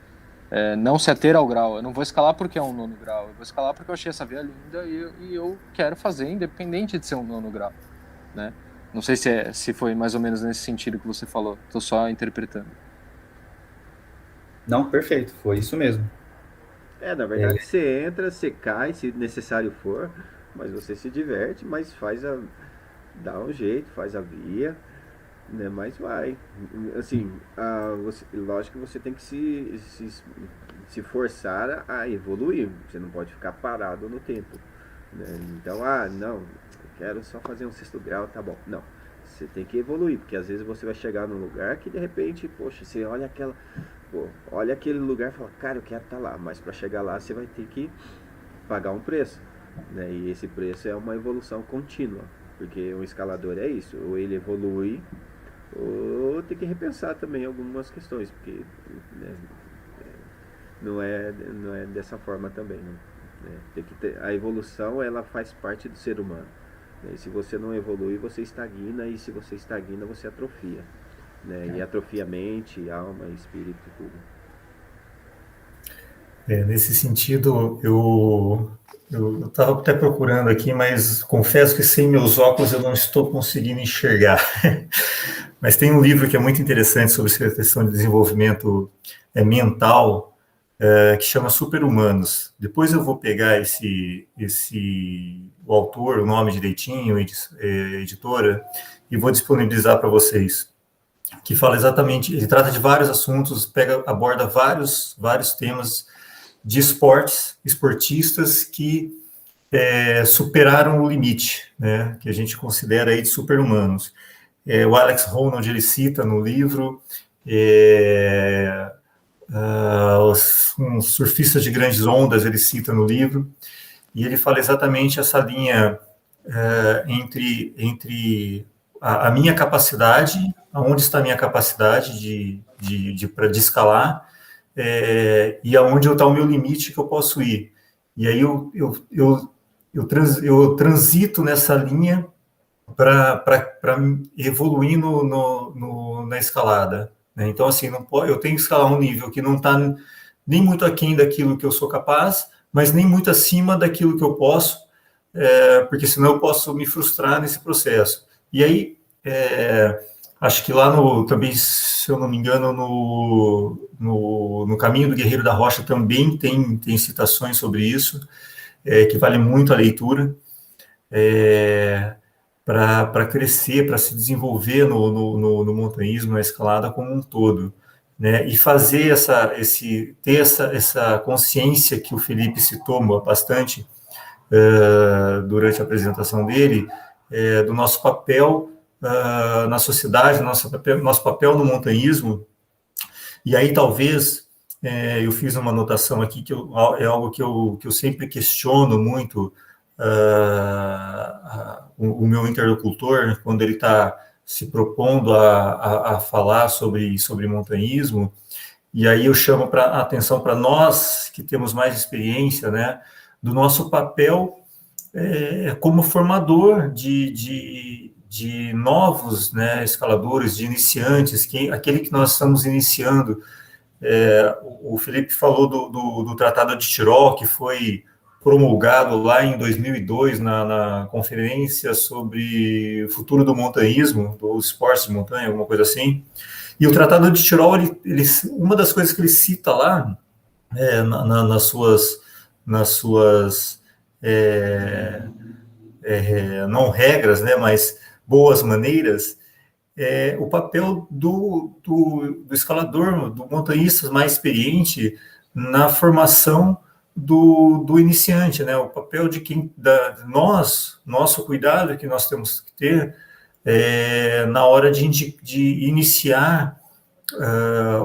Não se ater ao grau. Eu não vou escalar porque é um 9º grau. Eu vou escalar porque eu achei essa via linda e eu quero fazer independente de ser um 9º grau, né? Não sei se foi mais ou menos nesse sentido que você falou. Estou só interpretando. Não, perfeito. Foi isso mesmo. Na verdade, você entra, você cai, se necessário for, mas você se diverte, mas dá um jeito, faz a via, né? Mas vai. Assim, lógico que você tem que se forçar a evoluir. Você não pode ficar parado no tempo. Né? Então, não, eu quero só fazer um 6º grau, tá bom. Não. Você tem que evoluir, porque às vezes você vai chegar num lugar que de repente, poxa, você olha aquele lugar e fala, cara, eu quero estar lá, mas para chegar lá você vai ter que pagar um preço, né? E esse preço é uma evolução contínua, porque um escalador é isso, ou ele evolui, ou tem que repensar também algumas questões, porque, né, não é dessa forma também, né? Tem que ter, a evolução ela faz parte do ser humano. E se você não evolui, você estagna, e se você estagna, você atrofia, né? E atrofia mente, alma, espírito, tudo. Nesse sentido, eu estava até procurando aqui, mas confesso que sem meus óculos eu não estou conseguindo enxergar. Mas tem um livro que é muito interessante sobre essa questão de desenvolvimento mental, que chama Super-Humanos. Depois eu vou pegar o autor, o nome direitinho, editora, e vou disponibilizar para vocês. Que fala exatamente, ele trata de vários assuntos, aborda vários temas de esportistas que superaram o limite, né, que a gente considera aí de super-humanos. O Alex Honnold, ele cita no livro, uns surfistas de grandes ondas, ele cita no livro, e ele fala exatamente essa linha entre a minha capacidade, aonde está a minha capacidade de escalar, e aonde está o meu limite que eu posso ir. E aí eu transito nessa linha para evoluir na escalada. Né? Então, assim, eu tenho que escalar um nível que não está nem muito aquém daquilo que eu sou capaz, mas nem muito acima daquilo que eu posso, porque senão eu posso me frustrar nesse processo. E aí, acho que lá também, se eu não me engano, no Caminho do Guerreiro da Rocha também tem citações sobre isso, que vale muito a leitura, para crescer, para se desenvolver no montanhismo, na escalada como um todo. Né? E fazer ter essa consciência que o Felipe citou bastante durante a apresentação dele, do nosso papel na sociedade, nosso papel no montanhismo. E aí talvez eu fiz uma anotação aqui que é algo que eu sempre questiono muito o meu interlocutor quando ele está se propondo a falar sobre montanhismo. E aí eu chamo a atenção para nós que temos mais experiência, né, do nosso papel como formador de novos, né, escaladores, de iniciantes, aquele que nós estamos iniciando. O Felipe falou do Tratado de Tirol, que foi promulgado lá em 2002 na conferência sobre o futuro do montanhismo, dos esportes de montanha, alguma coisa assim. E o Tratado de Tirol, uma das coisas que ele cita lá, nas suas não regras, né, mas boas maneiras, o papel do escalador, do montanhista mais experiente na formação do iniciante, né, o papel de nosso cuidado que nós temos que ter na hora de iniciar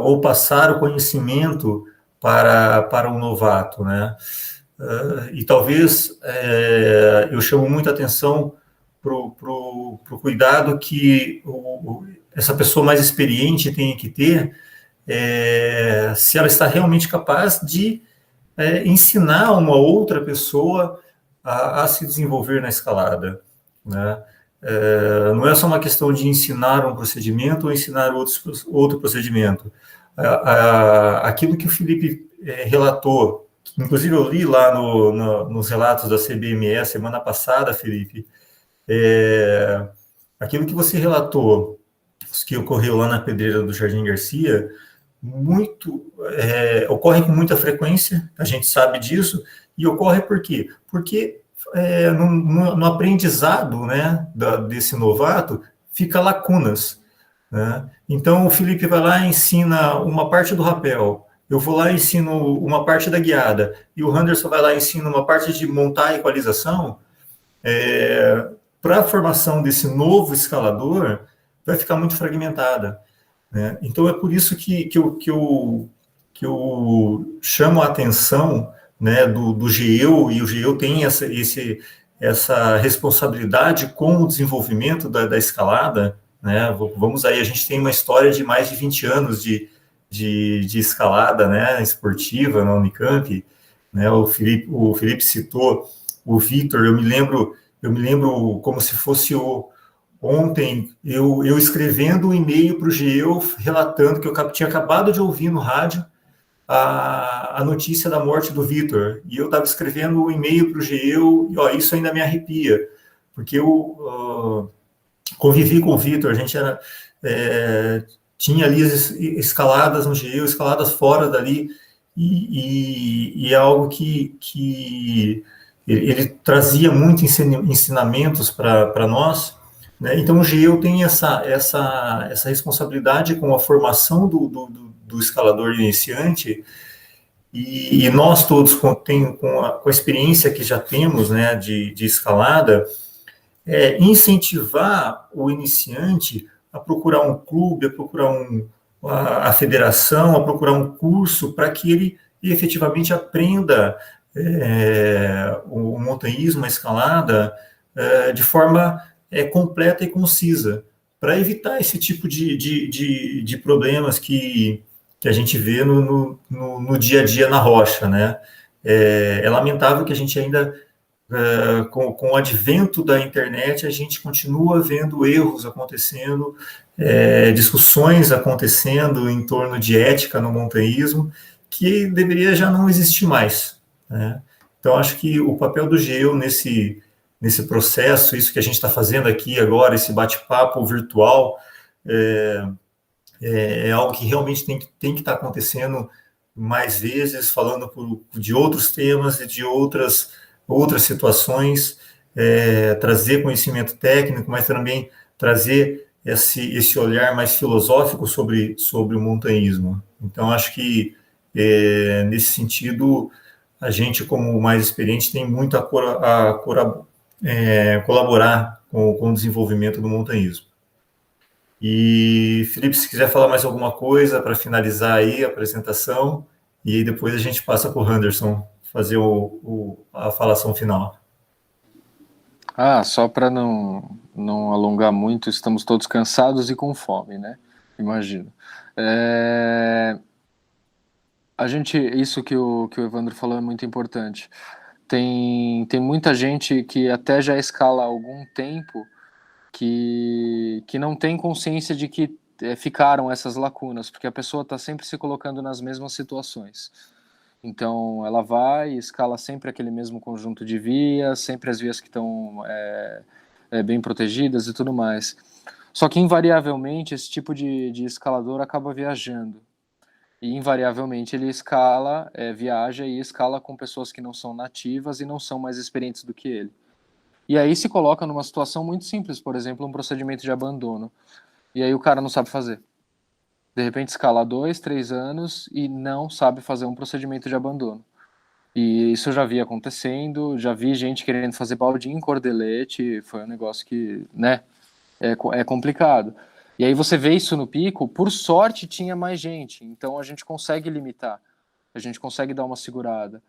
ou passar o conhecimento para um novato, né? E talvez eu chamo muita atenção para o cuidado que essa pessoa mais experiente tem que ter, se ela está realmente capaz de ensinar uma outra pessoa a se desenvolver na escalada, né? Não é só uma questão de ensinar um procedimento ou ensinar outro procedimento. Aquilo que o Felipe relatou, inclusive eu li lá nos relatos da CBME semana passada, Felipe, aquilo que você relatou, que ocorreu lá na Pedreira do Jardim Garcia, ocorre com muita frequência, a gente sabe disso, e ocorre por quê? Porque no aprendizado, né, desse novato, fica lacunas. Né? Então, o Felipe vai lá e ensina uma parte do rapel, eu vou lá e ensino uma parte da guiada, e o Anderson vai lá e ensina uma parte de montar a equalização. Para a formação desse novo escalador, vai ficar muito fragmentada. Né? Então, é por isso que eu chamo a atenção, né, do GEU, e o GEU tem essa responsabilidade com o desenvolvimento da escalada. Né? Vamos aí, a gente tem uma história de mais de 20 anos de escalada, né, esportiva na Unicamp. Né? O Felipe citou o Vitor, eu me lembro como se fosse ontem, eu escrevendo um e-mail para o GEU, relatando que eu tinha acabado de ouvir no rádio a notícia da morte do Vitor, e eu estava escrevendo um e-mail para o GEU, e isso ainda me arrepia, porque eu convivi com o Vitor, a gente tinha ali escaladas no GEU, escaladas fora dali, e é algo que ele trazia muitos ensinamentos para nós, né? Então o GEU tem essa responsabilidade com a formação do escalador iniciante, e nós todos, com a experiência que já temos, né, de escalada, incentivar o iniciante a procurar um clube, a procurar a federação, a procurar um curso para que ele efetivamente aprenda o montanhismo, a escalada, de forma completa e concisa, para evitar esse tipo de problemas que a gente vê no dia a dia na rocha, né? É lamentável que a gente ainda, com o advento da internet, a gente continua vendo erros acontecendo, discussões acontecendo em torno de ética no montanhismo, que deveria já não existir mais, né? Então, acho que o papel do GEU nesse processo, isso que a gente está fazendo aqui agora, esse bate-papo virtual, é algo que realmente tem que estar acontecendo mais vezes, falando de outros temas e de outras situações, trazer conhecimento técnico, mas também trazer esse olhar mais filosófico sobre o montanhismo. Então, acho que, nesse sentido, a gente, como mais experiente, tem muito a colaborar com o desenvolvimento do montanhismo. E, Felipe, se quiser falar mais alguma coisa para finalizar aí a apresentação, e aí depois a gente passa para o Henderson fazer a falação final. Só para não alongar muito, estamos todos cansados e com fome, né? Imagino. Isso que o Evandro falou é muito importante. Tem muita gente que até já escala há algum tempo que não tem consciência de que ficaram essas lacunas, porque a pessoa está sempre se colocando nas mesmas situações. Então, ela vai e escala sempre aquele mesmo conjunto de vias, sempre as vias que estão bem protegidas e tudo mais. Só que, invariavelmente, esse tipo de escalador acaba viajando. E, invariavelmente, ele viaja e escala com pessoas que não são nativas e não são mais experientes do que ele. E aí se coloca numa situação muito simples, por exemplo, um procedimento de abandono. E aí o cara não sabe fazer. De repente escala 2, 3 anos e não sabe fazer um procedimento de abandono. E isso eu já vi acontecendo, já vi gente querendo fazer baldinho em cordelete, foi um negócio que, né, é complicado. E aí você vê isso no pico, por sorte tinha mais gente, então a gente consegue limitar, a gente consegue dar uma segurada.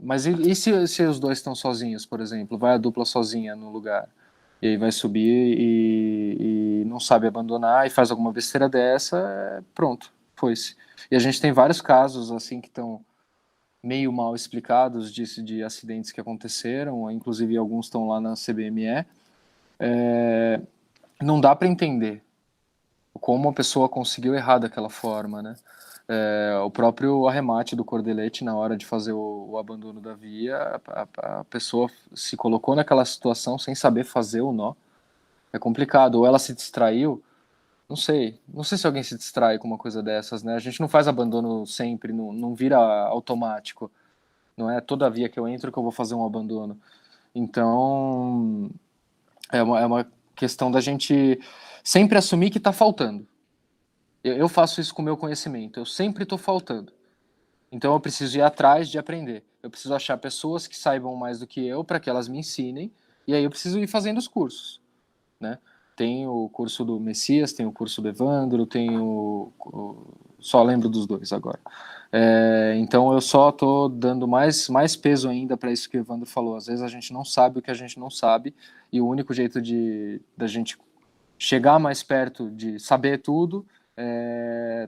Mas e se os dois estão sozinhos, por exemplo? Vai a dupla sozinha no lugar, e aí vai subir e não sabe abandonar e faz alguma besteira dessa, pronto, foi-se. E a gente tem vários casos assim que estão meio mal explicados de acidentes que aconteceram, inclusive alguns estão lá na CBME. Não dá para entender como a pessoa conseguiu errar daquela forma, né? O próprio arremate do cordelete na hora de fazer o abandono da via, a pessoa se colocou naquela situação sem saber fazer o nó. É complicado. Ou ela se distraiu, não sei se alguém se distrai com uma coisa dessas, né? A gente não faz abandono sempre, não vira automático. Não é toda via que eu entro que eu vou fazer um abandono. Então, é uma questão da gente sempre assumir que está faltando. Eu faço isso com o meu conhecimento, eu sempre estou faltando. Então eu preciso ir atrás de aprender. Eu preciso achar pessoas que saibam mais do que eu para que elas me ensinem, e aí eu preciso ir fazendo os cursos, né? Tem o curso do Messias, tem o curso do Evandro, tem só lembro dos dois agora. Então eu só estou dando mais peso ainda para isso que o Evandro falou. Às vezes a gente não sabe o que a gente não sabe, e o único jeito da gente chegar mais perto de saber tudo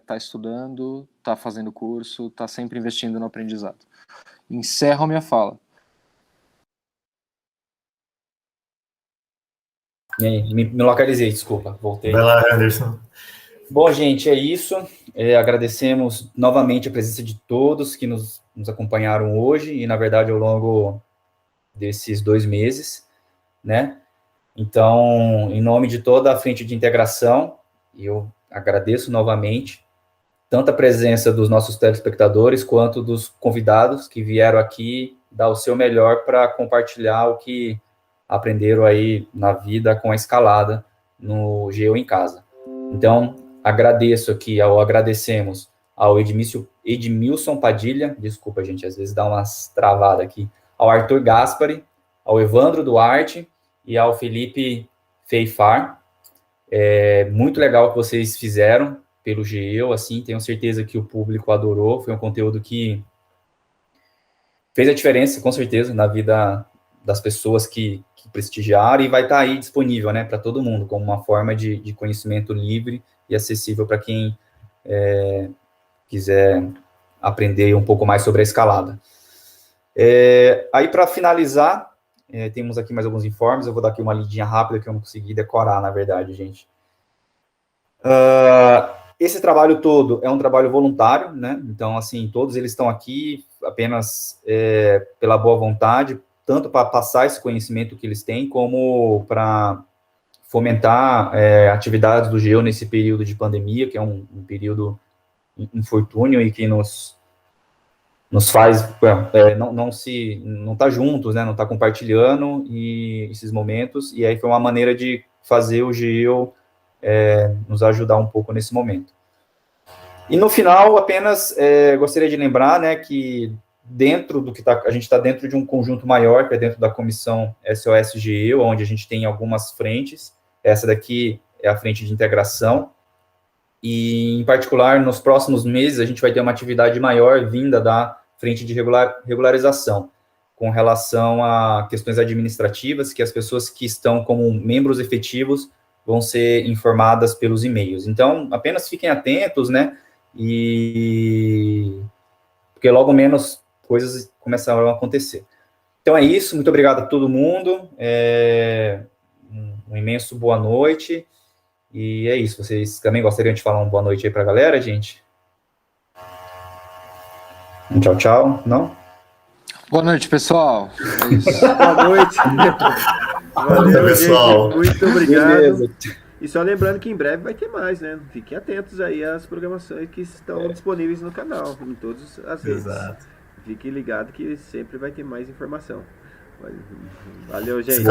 tá estudando, tá fazendo curso, tá sempre investindo no aprendizado. Encerro a minha fala. E aí, me localizei, desculpa, voltei. Vai lá, Anderson. Bom, gente, é isso. Agradecemos novamente a presença de todos que nos acompanharam hoje e, na verdade, ao longo desses 2 meses, né? Então, em nome de toda a frente de integração, eu agradeço novamente tanto a presença dos nossos telespectadores quanto dos convidados que vieram aqui dar o seu melhor para compartilhar o que aprenderam aí na vida com a escalada no Geo em Casa. Então, agradecemos ao Edmilson Padilha, desculpa, gente, às vezes dá umas travadas aqui, ao Arthur Gaspari, ao Evandro Duarte e ao Felipe Feifar. Muito legal o que vocês fizeram pelo Geo, assim, tenho certeza que o público adorou, foi um conteúdo que fez a diferença, com certeza, na vida das pessoas que prestigiaram e vai estar aí disponível, né, para todo mundo, como uma forma de conhecimento livre e acessível para quem quiser aprender um pouco mais sobre a escalada. Aí, para finalizar, temos aqui mais alguns informes, eu vou dar aqui uma lidinha rápida que eu não consegui decorar, na verdade, gente. Esse trabalho todo é um trabalho voluntário, né? Então, assim, todos eles estão aqui apenas pela boa vontade, tanto para passar esse conhecimento que eles têm, como para fomentar atividades do Geo nesse período de pandemia, que é um período infortúnio e que nos faz não estar juntos, né? Não estar compartilhando esses momentos, e aí foi uma maneira de fazer o Geo nos ajudar um pouco nesse momento. E no final, apenas gostaria de lembrar, né, que dentro do que a gente está dentro de um conjunto maior, que é dentro da comissão SOS Geo, onde a gente tem algumas frentes. Essa daqui é a frente de integração, e, em particular, nos próximos meses, a gente vai ter uma atividade maior vinda da frente de regularização, com relação a questões administrativas, que as pessoas que estão como membros efetivos vão ser informadas pelos e-mails. Então, apenas fiquem atentos, né, porque logo menos coisas começarão a acontecer. Então é isso, muito obrigado a todo mundo, um imenso boa noite, e é isso. Vocês também gostariam de falar uma boa noite aí para a galera, gente? Tchau, tchau, não? Boa noite, pessoal. É isso. Boa noite. Valeu, pessoal. Gente, muito obrigado. Beleza. E só lembrando que em breve vai ter mais, né? Fiquem atentos aí às programações que estão disponíveis no canal, em todas as redes. Exato. Fiquem ligados que sempre vai ter mais informação. Valeu, gente.